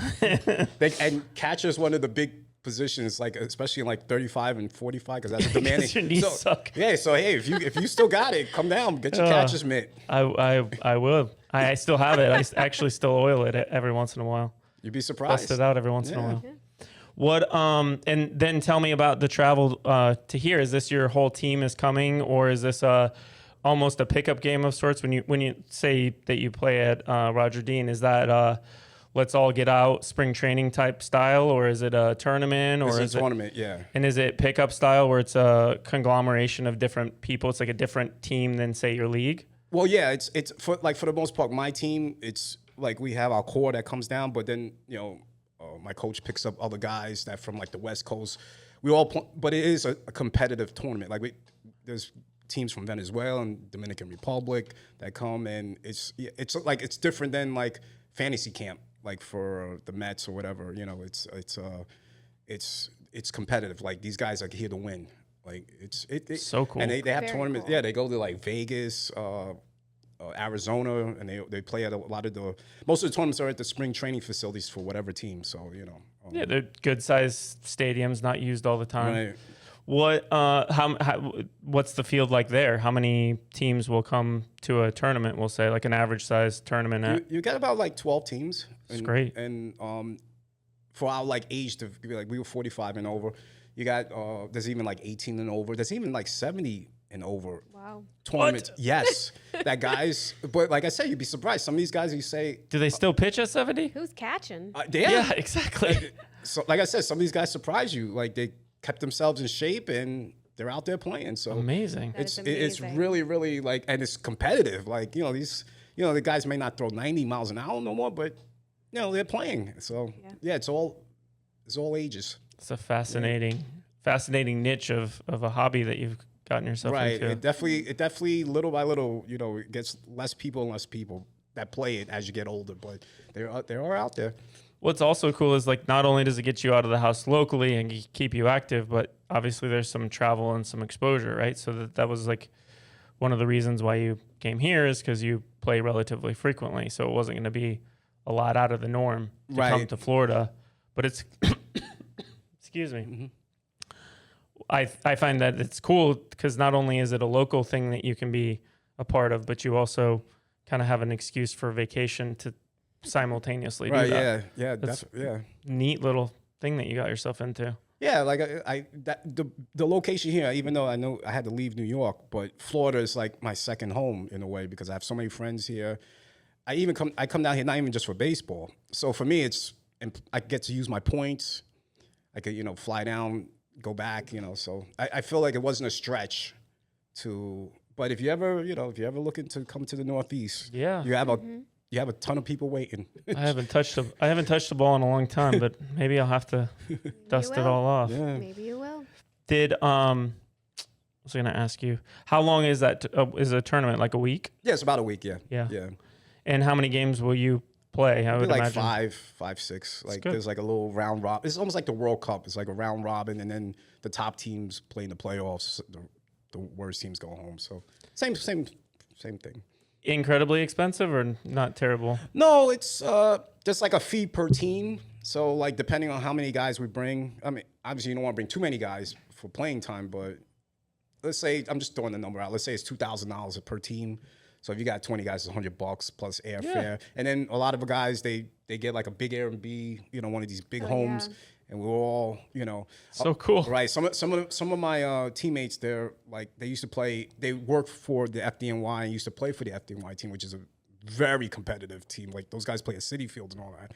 And catcher's one of the big positions, like especially in like 35 and 45, because that's a demanding. Your knees suck. Yeah, so hey, if you still got it, come down, get your catcher's mitt. I will. I still have it. I actually still oil it every once in a while. You'd be surprised. Bust it out every once in a while. Yeah. What and then tell me about the travel to here. Is this your whole team is coming, or is this almost a pickup game of sorts? When you say that you play at Roger Dean, is that let's all get out spring training type style, or is it a tournament, or is it a tournament? Yeah. And is it pickup style where it's a conglomeration of different people? It's like a different team than say your league. Well, yeah, it's for the most part, my team. It's like we have our core that comes down, but then my coach picks up other guys that from like the West Coast. We all, but it is a competitive tournament. Like there's teams from Venezuela and Dominican Republic that come, and it's different than like fantasy camp. like for the Mets or whatever, it's competitive. Like these guys are here to win. Like it's So cool. And they have Very tournaments. cool. Yeah, they go to like Vegas, Arizona, and they play at a lot of most of the tournaments are at the spring training facilities for whatever team. So Yeah, they're good sized stadiums, not used all the time. right. What's the field like there? How many teams will come to a tournament? We'll say like an average size tournament. You get about like 12 teams. That's great. And for our like age to be like we were 45 and over, you got there's even like 18 and over. There's even like 70 and over. Wow. Tournaments. Yes, that guys. But like I said, you'd be surprised. Some of these guys, you say, Do they still pitch at 70? Who's catching? Yeah, exactly. So like I said, some of these guys surprise you. Like they kept themselves in shape and they're out there playing. So Amazing. That is it's amazing. really, really like, and it's competitive. Like, the guys may not throw 90 miles an hour no more, but they're playing. So yeah, it's all ages. It's a fascinating niche of a hobby that you've gotten yourself Right. into. It definitely little by little, it gets less people and less people that play it as you get older, but they are out there. What's also cool is like not only does it get you out of the house locally and keep you active, but obviously there's some travel and some exposure, right? So that was like one of the reasons why you came here is because you play relatively frequently. So it wasn't going to be a lot out of the norm to come Right. to Florida. But it's, excuse me. Mm-hmm. I find that it's cool because not only is it a local thing that you can be a part of, but you also kind of have an excuse for vacation to simultaneously do that. Yeah. That's- Yeah. Neat little thing that you got yourself into. Yeah, like the location here, even though I know I had to leave New York, but Florida is like my second home in a way because I have so many friends here. I come down here not even just for baseball. So for me, I get to use my points. I could fly down, go back. So I feel like it wasn't a stretch to. But if you ever looking to come to the Northeast, Yeah. you have a ton of people waiting. I haven't touched the ball in a long time, but maybe I'll have to dust it will. all off. Yeah. Maybe you will. Did I was going to ask you, how long is that is a tournament, like a week? Yeah, it's about a week. Yeah. Yeah. Yeah. And how many games will you play? I would Like imagine 5, 6. Like good. there's like a little round robin. It's almost like the World Cup. It's like a round robin, and then the top teams play in the playoffs. The worst teams go home. So same thing. incredibly expensive or not terrible? No, it's just like a fee per team. So like depending on how many guys we bring. I mean, obviously you don't want to bring too many guys for playing time, but let's say I'm just throwing the number out. Let's say it's $2,000 per team. So if you got 20 guys, it's $100 plus airfare. Yeah. And then a lot of the guys they get like a big Airbnb, one of these big homes, and we're all, so cool. Right. Some of my teammates, they used to play. They worked for the FDNY and used to play for the FDNY team, which is a very competitive team. Like those guys play at City Field and all that.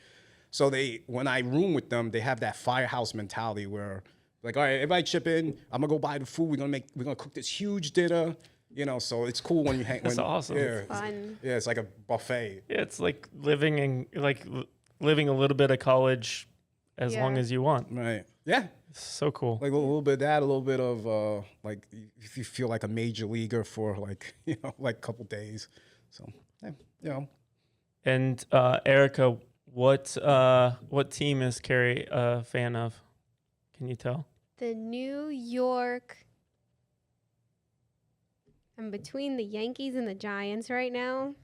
So when I room with them, they have that firehouse mentality where, like, all right, everybody chip in. I'm gonna go buy the food. We're gonna cook this huge dinner. So it's cool when you hang. That's awesome. Yeah, It's fun. Yeah, it's like a buffet. Yeah, it's like living a little bit of college as long as you want. Right. Yeah. It's so cool. Like a little bit of that, a little bit of like if you feel like a major leaguer for like like a couple days. So yeah. And Erica, what team is Kerry a fan of? Can you tell? The New York. I'm between the Yankees and the Giants right now.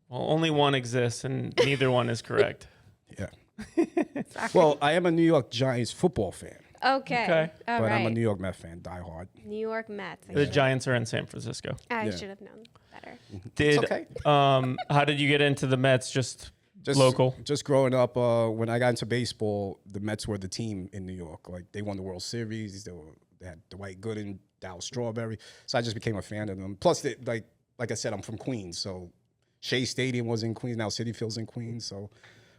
Well, only one exists, and neither one is correct. Yeah. Sorry. Well, I am a New York Giants football fan, Okay. All but right. I'm a New York Mets fan, diehard. New York Mets. The Giants are in San Francisco. I Yeah. should have known better. Did okay. How did you get into the Mets? Just local. Just growing up, when I got into baseball, the Mets were the team in New York. Like they won the World Series. They had Dwight Gooden, Dow Strawberry. So I just became a fan of them. Plus, like I said, I'm from Queens, so Shea Stadium was in Queens. Now Citi Field's in Queens. So,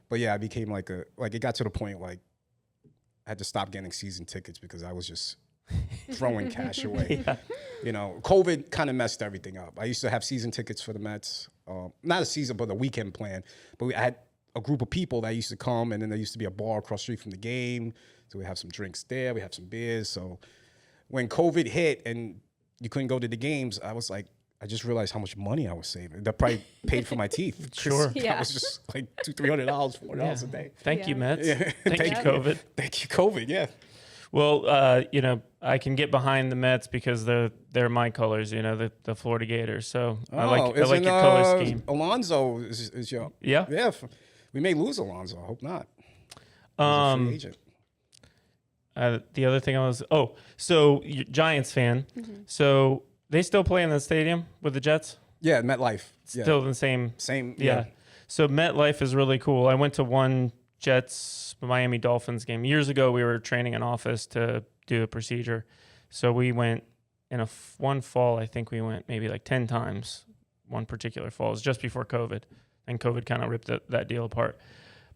but yeah, I became it got to the point like I had to stop getting season tickets because I was just throwing cash away. Yeah. COVID kind of messed everything up. I used to have season tickets for the Mets, not a season, but a weekend plan. But I had a group of people that used to come, and then there used to be a bar across the street from the game. So we have some drinks there. We have some beers. So when COVID hit and you couldn't go to the games, I was like, I just realized how much money I was saving. That probably paid for my teeth. Sure. That Yeah. was just like $200-$300, $400 a day. Thank you, Yeah. Mets. Yeah. Thank you, COVID. Thank you, COVID. Yeah. Well, you know, I can get behind the Mets because they're my colors, you know, the Florida Gators. So I like your color scheme. Alonso is your Yeah. yeah. We may lose Alonso. I hope not. He's a free agent. The other thing so you're Giants fan. So they still play in the stadium with the Jets? Yeah, MetLife. Still the same. Same. Yeah. So MetLife is really cool. I went to one Jets Miami Dolphins game. Years ago, we were training an office to do a procedure. So we went in one fall, I think we went maybe like 10 times, one particular fall. It was just before COVID. And COVID kind of ripped that deal apart.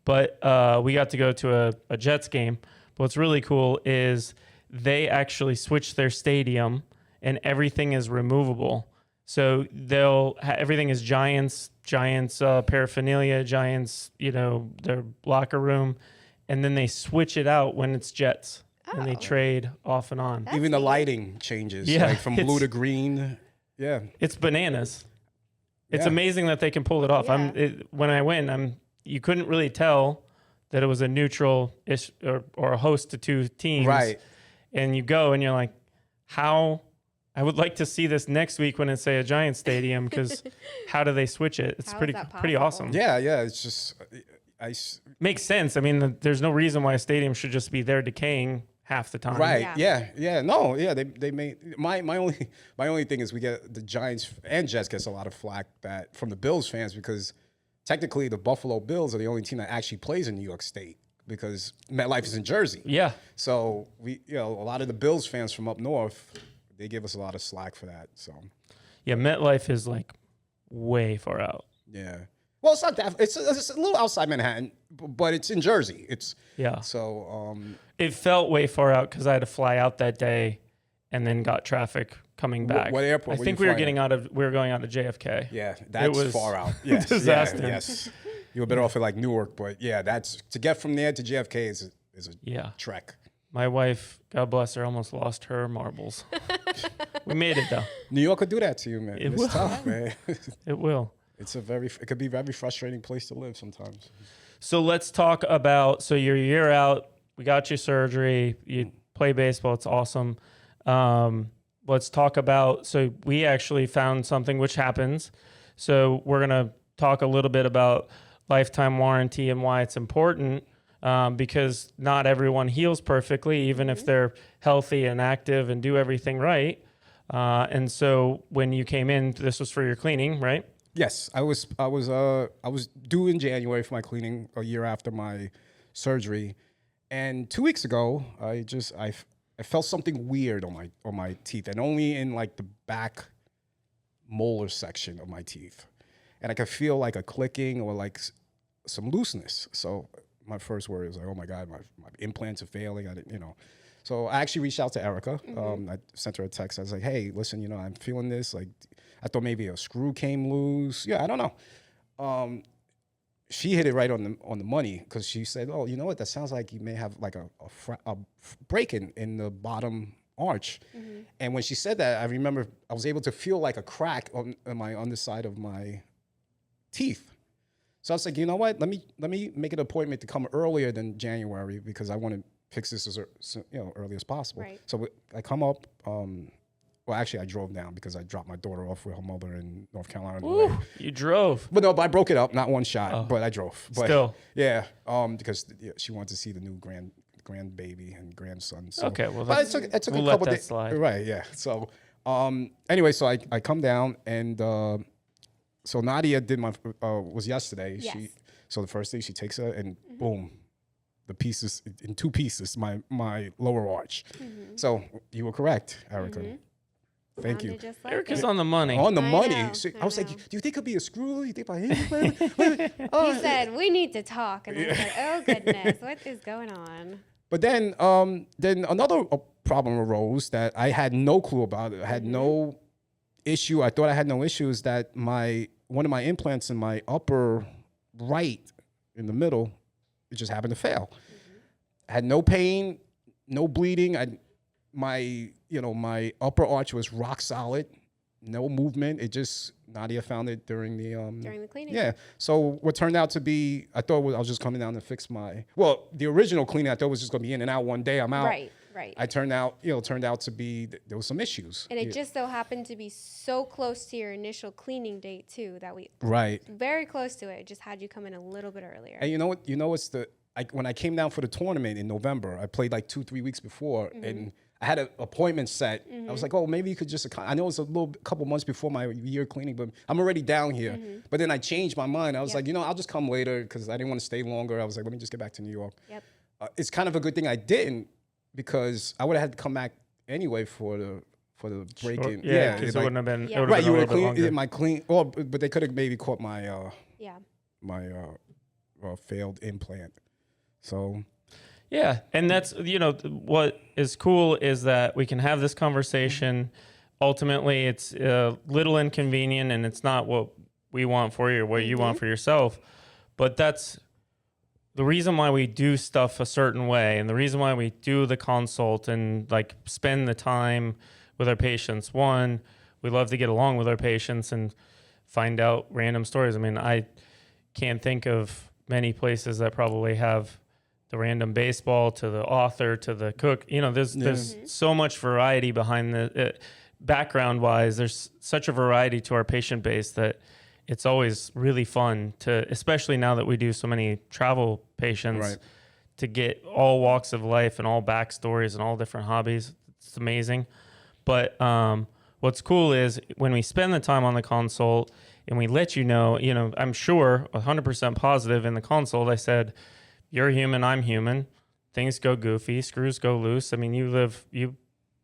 But we got to go to a Jets game. But what's really cool is they actually switched their stadium and everything is removable. So everything is Giants paraphernalia, Giants, you know, their locker room, and then they switch it out when it's Jets, and they trade off and on. Even the lighting changes, Yeah, like from blue to green. Yeah, it's bananas. It's Yeah. amazing that they can pull it off. Yeah. When I went, you couldn't really tell that it was a neutral ish or a host to two teams, right. And you go and you're like, how? I would like to see this next week when it's say a Giants stadium because how do they switch it? It's How is pretty that pretty possible? awesome. Yeah, yeah. It's just Makes sense. I mean, there's no reason why a stadium should just be there decaying half the time. right. Yeah. Yeah. No. Yeah. They made my only thing is we get the Giants and Jets gets a lot of flack that from the Bills fans because technically the Buffalo Bills are the only team that actually plays in New York State because MetLife is in Jersey. Yeah. So a lot of the Bills fans from up north, they give us a lot of slack for that. So Yeah. MetLife is like way far out. yeah. Well, it's not that. It's a little outside Manhattan, but it's in Jersey. Yeah. So It felt way far out because I had to fly out that day and then got traffic coming back. what airport I were think you we were flying going out of JFK. yeah, that's was far out. Yes, disaster. yes. You were better off at like Newark, but yeah, that's to get from there to JFK is a Yeah. trek. My wife, God bless her, almost lost her marbles. We made it though. New York could do that to you, man. It It's will. tough, man. It will. It could be a very frustrating place to live sometimes. So let's talk about, so you're a year out, we got you surgery, you play baseball, it's awesome. Let's talk about, so we actually found something which happens. So we're going to talk a little bit about lifetime warranty and why it's important because not everyone heals perfectly, even if they're healthy and active and do everything right. And so when you came in, this was for your cleaning, right? Yes, I was due in January for my cleaning a year after my surgery, and 2 weeks ago I felt something weird on my teeth, and only in like the back molar section of my teeth, and I could feel like a clicking or like some looseness. So my first word was like, "Oh my God, my implants are failing." I didn't, So I actually reached out to Erica. I sent her a text. I was like, "Hey, listen, I'm feeling this. Like, I thought maybe a screw came loose. Yeah, I don't know." She hit it right on the money because she said, "Oh, you know what? That sounds like you may have like a break in the bottom arch." And when she said that, I remember I was able to feel like a crack on my underside of my teeth. So I was like, you know what? Let me make an appointment to come earlier than January because I want to fix this as early as possible. Right. So I come up. Well, actually, I drove down because I dropped my daughter off with her mother in North Carolina. Ooh, you drove. But no, I broke it up, not one shot, but I drove. But Still. yeah, because she wanted to see the new grandbaby and grandson. So. Okay, well, But it took we'll a let couple that days. slide. Right, yeah. So anyway, so I come down and so Nadia did was yesterday. Yes. So the first day she takes her and boom, the pieces in two pieces, my lower arch. So you were correct, Erica. Thank you. Just like Erica's it. on the money. On the I money. know, So I I was like, know. do you think it'll be a screw? You think by wait. Oh. He said, "We need to talk," and I was like, "Oh goodness, what is going on?" But then another problem arose that I had no clue about. I had no issue. I thought I had no issues that one of my implants in my upper right in the middle, it just happened to fail. I had no pain, no bleeding. My upper arch was rock solid. no movement. It just, Nadia found it during the cleaning. Yeah. So what turned out to be, I thought I was just coming down to fix the original cleaning I thought was just going to be in and out one day. I'm out. Right. Turned out to be, there was some issues. And it just so happened to be so close to your initial cleaning date too, that we very close to it. Just had you come in a little bit earlier. And when I came down for the tournament in November, I played like 2-3 weeks before, and I had an appointment set. I was like, oh, maybe you could just, I know it's couple months before my year cleaning, but I'm already down here. But then I changed my mind. I was like, I'll just come later because I didn't want to stay longer. I was like, let me just get back to New York. It's kind of a good thing I didn't, because I would have had to come back anyway for the break-in. Yeah, because it wouldn't have been. Yeah. Right, you would have cleaned my clean. Well, but they could have maybe caught my failed implant. So. Yeah, and that's what is cool is that we can have this conversation. Ultimately, it's a little inconvenient, and it's not what we want for you or what you want for yourself. But that's the reason why we do stuff a certain way, and the reason why we do the consult and like spend the time with our patients. One, we love to get along with our patients and find out random stories. I mean, I can't think of many places that probably have the random baseball to the author to the cook. There's so much variety behind the background wise. There's such a variety to our patient base that it's always really fun to, especially now that we do so many travel patients, to get all walks of life and all backstories and all different hobbies. It's amazing. But what's cool is when we spend the time on the consult and we let I'm sure 100% positive in the consult, I said, you're human, I'm human. Things go goofy, screws go loose. I mean, you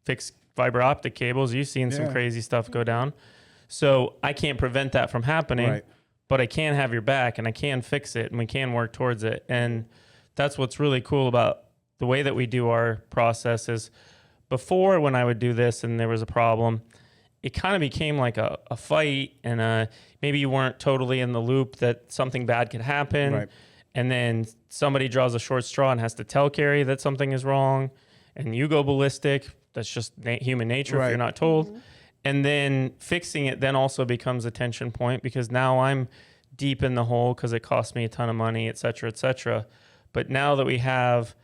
fix fiber optic cables. You've seen some crazy stuff go down. So I can't prevent that from happening, but I can have your back and I can fix it and we can work towards it. And that's what's really cool about the way that we do our process is before, when I would do this and there was a problem, it kind of became like a fight, and maybe you weren't totally in the loop that something bad could happen. Right. And then somebody draws a short straw and has to tell Kerry that something is wrong, and you go ballistic. That's just human nature if you're not told. And then fixing it then also becomes a tension point, because now I'm deep in the hole because it cost me a ton of money, et cetera, et cetera. But now that we have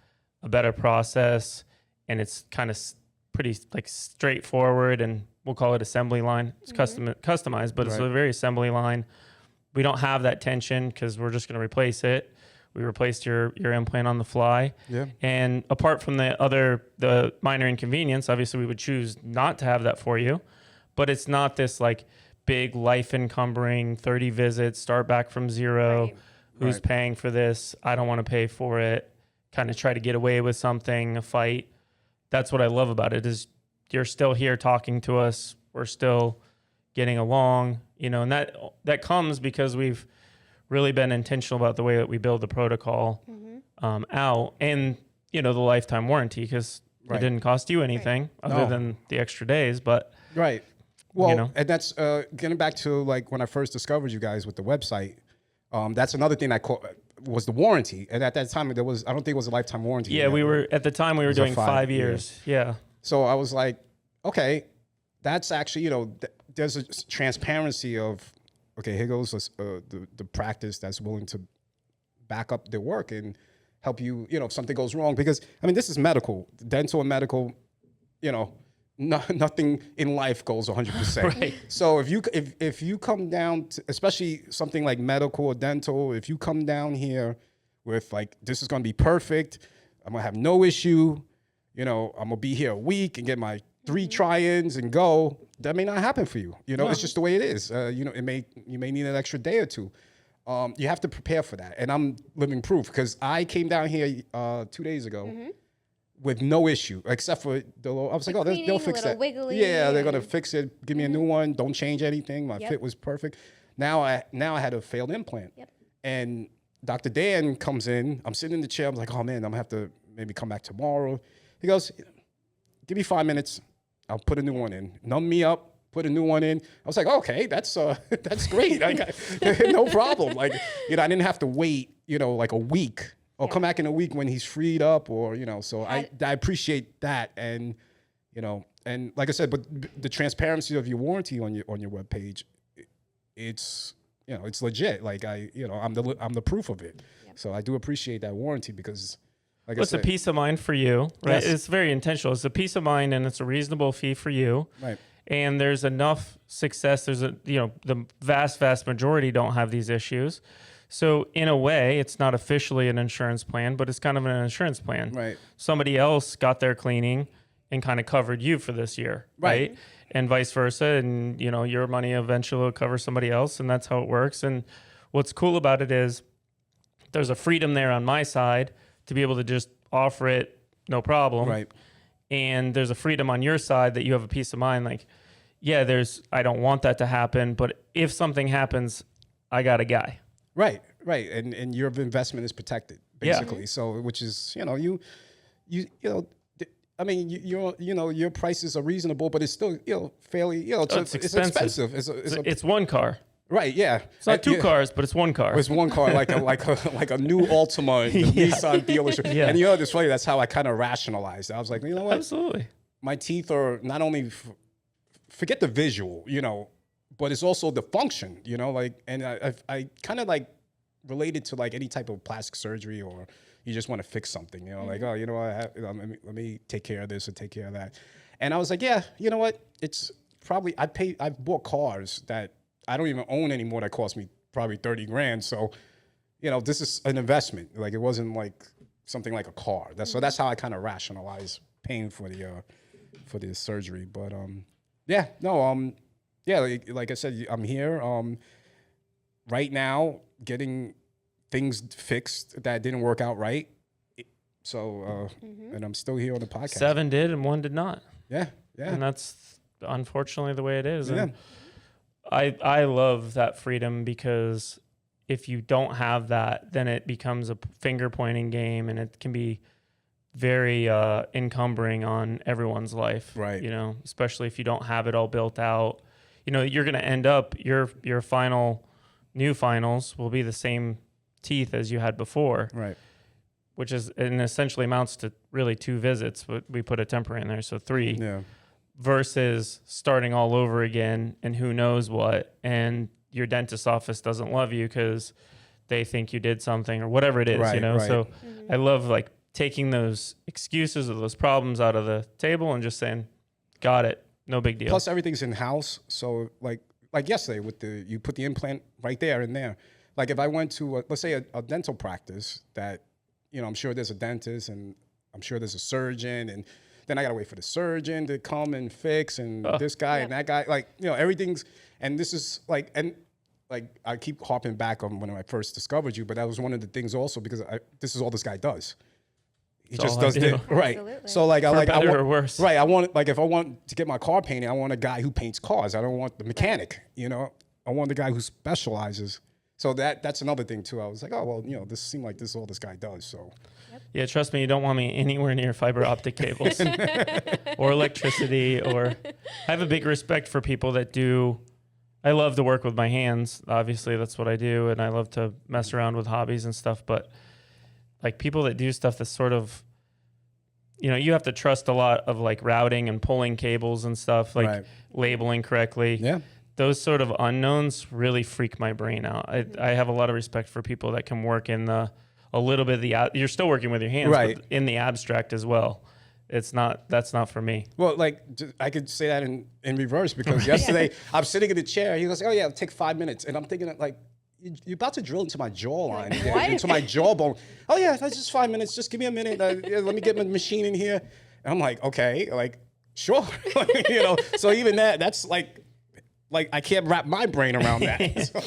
a better process and it's kind of pretty like straightforward, and we'll call it assembly line. It's customized, but it's a very assembly line. We don't have that tension because we're just going to replace it. We replaced your implant on the fly. Yeah. And apart from the minor inconvenience, obviously we would choose not to have that for you. But it's not this like big life encumbering 30 visits, start back from zero. Who's paying for this? I don't want to pay for it. Kind of try to get away with something, a fight. That's what I love about it, is you're still here talking to us. We're still getting along, and that comes because we've really been intentional about the way that we build the protocol out, and the lifetime warranty, because it didn't cost you anything other than the extra days. But well, and that's getting back to like when I first discovered you guys with the website. That's another thing that was the warranty, and at that time I don't think it was a lifetime warranty. Yeah, we were at the time we were doing 5 years. Yeah. So I was like, okay, that's actually there's a transparency of, okay, here goes the practice that's willing to back up their work and help you, if something goes wrong. Because, I mean, this is medical, dental and medical, nothing in life goes 100%. Right. So if you come down to, especially something like medical or dental, if you come down here with like, this is going to be perfect, I'm going to have no issue, I'm going to be here a week and get my 3 try-ins and go, that may not happen for you. It's just the way it is. You may need an extra day or 2. You have to prepare for that. And I'm living proof, because I came down here 2 days ago with no issue, except for I was like, they'll fix that. Wiggly. Yeah, they're going to fix it. Give me a new one. Don't change anything. My fit was perfect. Now I had a failed implant. Yep. And Dr. Dan comes in. I'm sitting in the chair. I'm like, oh, man, I'm going to have to maybe come back tomorrow. He goes, give me 5 minutes. I'll put a new one in. Numb me up, put a new one in. I was like, okay, that's great. No problem. Like, I didn't have to wait, like a week, or come back in a week when he's freed up, or, so I appreciate that. And, you know. And like I said, but the transparency of your warranty on your webpage, it's, you know, it's legit. Like I'm the proof of it. Yep. So I do appreciate that warranty because, like I said, it's a peace of mind for you, right? Yes. It's very intentional. It's a peace of mind, and it's a reasonable fee for you. Right. And there's enough success. There's the vast majority don't have these issues. So in a way, it's not officially an insurance plan, but it's kind of an insurance plan. Right. Somebody else got their cleaning and kind of covered you for this year, right? And vice versa. And, you know, your money eventually will cover somebody else, and that's how it works. And what's cool about it is there's a freedom there on my side to be able to just offer it, no problem. Right. And there's a freedom on your side that you have a peace of mind. Like, yeah, I don't want that to happen, but if something happens, I got a guy. Right. And your investment is protected, basically. Yeah. So, which is, you know, you know, I mean, your prices are reasonable, but it's still, you know, fairly, you know, it's expensive. It's one car. Right. Yeah. It's not two cars, but it's one car. It's one car, like a new Altima in the Nissan dealership. Yeah. And you know, it's funny. That's how I kind of rationalized. I was like, you know what? Absolutely. My teeth are not only forget the visual, you know, but it's also the function, you know, like, and I kind of like related to like any type of plastic surgery, or you just want to fix something, you know, like, oh, you know what, let me take care of this or take care of that. And I was like, yeah, you know what? It's probably, I've bought cars that I don't even own anymore that cost me probably 30 grand. So, you know, this is an investment. Like, it wasn't like something like a car. So that's how I kind of rationalize paying for the surgery. But yeah, no, yeah, like I said, I'm here right now getting things fixed that didn't work out right. So, and I'm still here on the podcast. 7 did and 1 did not. Yeah. And that's unfortunately the way it is. Yeah. And I love that freedom, because if you don't have that, then it becomes a finger pointing game, and it can be very encumbering on everyone's life. Right. You know, especially if you don't have it all built out. You know, you're going to end up, your new finals will be the same teeth as you had before. Right. Which is, and essentially amounts to really 2 visits, but we put a temporary in there, so 3. Yeah. Versus starting all over again and who knows what, and your dentist's office doesn't love you because they think you did something or whatever it is, right, you know? Right. So I love like taking those excuses or those problems out of the table and just saying, got it, no big deal. Plus everything's in-house. So like yesterday you put the implant right there and there. Like if I went to, let's say a dental practice that, you know, I'm sure there's a dentist and I'm sure there's a surgeon, and then I got to wait for the surgeon to come and fix, and this guy and that guy, like, you know, everything's, and this is like, and like, I keep harping back on when I first discovered you, but that was one of the things also, because this is all this guy does. He just does it. Right. Absolutely. So like, I want, or worse. Right. I want, like, if I want to get my car painted, I want a guy who paints cars. I don't want the mechanic, you know, I want the guy who specializes. So that's another thing too. I was like, oh, well, you know, this seemed like this is all this guy does. So. Yeah, trust me, you don't want me anywhere near fiber optic cables or electricity. Or I have a big respect for people that do. I love to work with my hands. Obviously, that's what I do, and I love to mess around with hobbies and stuff. But like people that do stuff that's sort of, you know, you have to trust a lot of like routing and pulling cables and stuff, like labeling correctly. Yeah. Those sort of unknowns really freak my brain out. I have a lot of respect for people that can work in a little bit of you're still working with your hands, but in the abstract as well. That's not for me. Well, like, I could say that in reverse, because yesterday I'm sitting in the chair. He goes, oh yeah, it'll take 5 minutes. And I'm thinking like, you're about to drill into my jawline, into my jawbone. Oh yeah, that's just 5 minutes. Just give me a minute. Let me get my machine in here. And I'm like, okay, like, sure. You know, so even that's like I can't wrap my brain around that. So.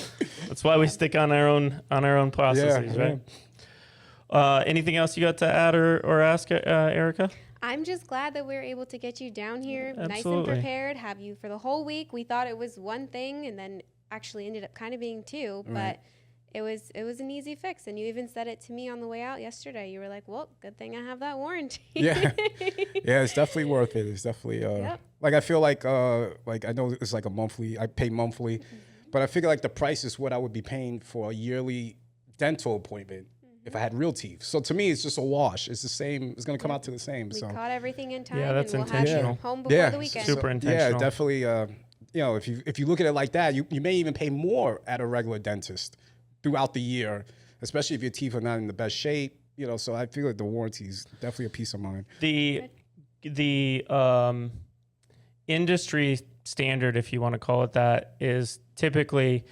That's why we stick on our own processes, right? Anything else you got to add or ask, Erica? I'm just glad that we were able to get you down here, nice Absolutely. and prepared, have you for the whole week. We thought it was one thing, and then actually ended up kind of being 2, but it was an easy fix. And you even said it to me on the way out yesterday. You were like, well, good thing I have that warranty. Yeah, it's definitely worth it. It's definitely like, I feel like I know it's like I pay monthly, but I figure like the price is what I would be paying for a yearly dental appointment. if I had real teeth. So to me, it's just a wash. It's the same. It's going to come out to the same. We So caught everything in time. Yeah, that's and we'll have intentional. you home before the weekend. Super Yeah, intentional. definitely. If you look at it like that, you may even pay more at a regular dentist throughout the year, especially if your teeth are not in the best shape. So I feel like the warranty is definitely a peace of mind. The industry standard, if you want to call it that, is typically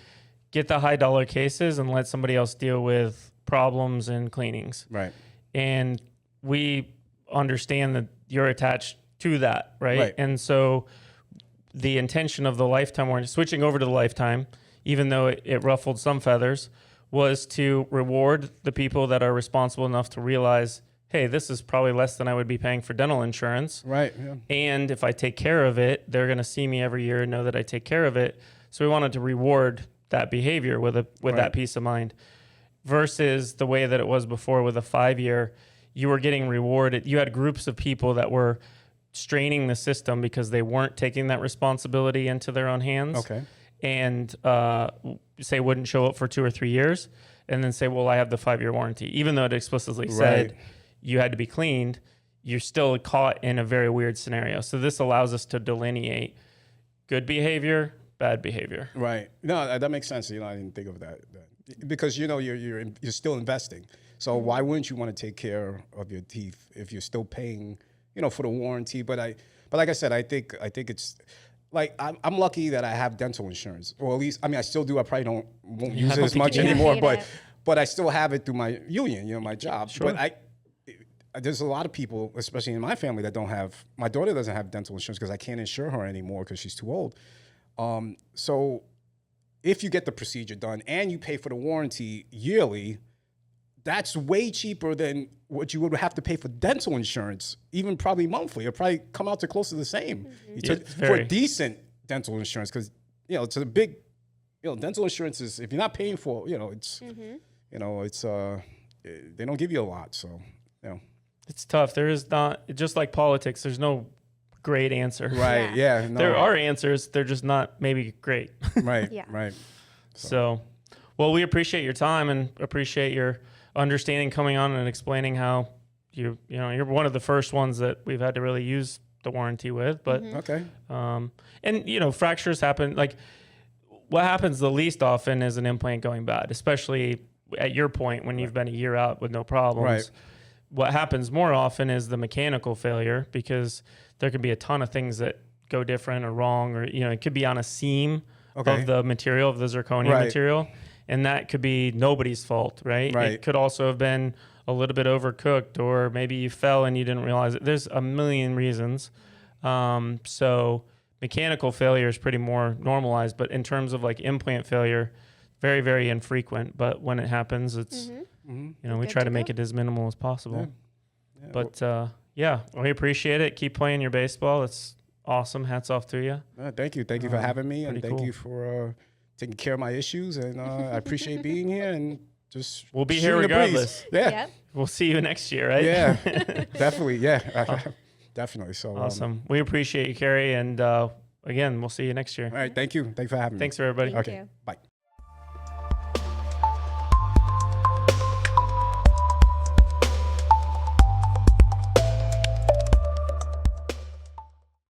get the high dollar cases and let somebody else deal with problems and cleanings. Right. And we understand that you're attached to that, right? And so the intention of the lifetime warranty, switching over to the lifetime, even though it ruffled some feathers, was to reward the people that are responsible enough to realize, hey, this is probably less than I would be paying for dental insurance. Right. Yeah. And if I take care of it, they're going to see me every year and know that I take care of it. So we wanted to reward that behavior with that peace of mind, versus the way that it was before with a 5-year. You were getting rewarded. You had groups of people that were straining the system because they weren't taking that responsibility into their own hands. Okay. And say wouldn't show up for 2 or 3 years, and then say, well, I have the 5-year warranty. Even though it explicitly said you had to be cleaned, you're still caught in a very weird scenario. So this allows us to delineate good behavior, bad behavior. Right. No, that makes sense. I didn't think of that. Because, you're still investing. So why wouldn't you want to take care of your teeth if you're still paying, for the warranty? But like I said, I think it's like I'm lucky that I have dental insurance, or at least, I still do. I probably won't use it as much anymore, but I still have it through my union, my job. Sure. But there's a lot of people, especially in my family, that don't have. My daughter doesn't have dental insurance because I can't insure her anymore because she's too old. So if you get the procedure done and you pay for the warranty yearly, that's way cheaper than what you would have to pay for dental insurance, even probably monthly. It'll probably come out to close to the same for a decent dental insurance, because it's a big, dental insurance is, if you're not paying for, it's they don't give you a lot, so it's tough. There is not, just like politics, there's no great answer. Right. Yeah. No. There are answers. They're just not maybe great. Right. Yeah. Right. So, well, we appreciate your time and appreciate your understanding, coming on and explaining how you're one of the first ones that we've had to really use the warranty with. But Okay. and fractures happen. Like, what happens the least often is an implant going bad, especially at your point when you've been a year out with no problems. Right. What happens more often is the mechanical failure, because there could be a ton of things that go different or wrong, or it could be on a seam of the material, of the zirconia material, and that could be nobody's fault, right? It could also have been a little bit overcooked, or maybe you fell and you didn't realize it. There's a million reasons. So mechanical failure is pretty more normalized, but in terms of like implant failure, very, very infrequent. But when it happens, it's we try to make it as minimal as possible. Yeah. But we appreciate it. Keep playing your baseball. It's awesome. Hats off to you. Thank you. Thank you for having me, and thank cool. you for taking care of my issues. And I appreciate being here, and just we'll be here regardless. Yeah. Yep. We'll see you next year, right? Yeah. Definitely. Yeah. Definitely. So awesome. We appreciate you, Kerry, and again, we'll see you next year. All right. Thank you. Thanks for having me. Thanks, everybody. Thank Okay. you. Bye.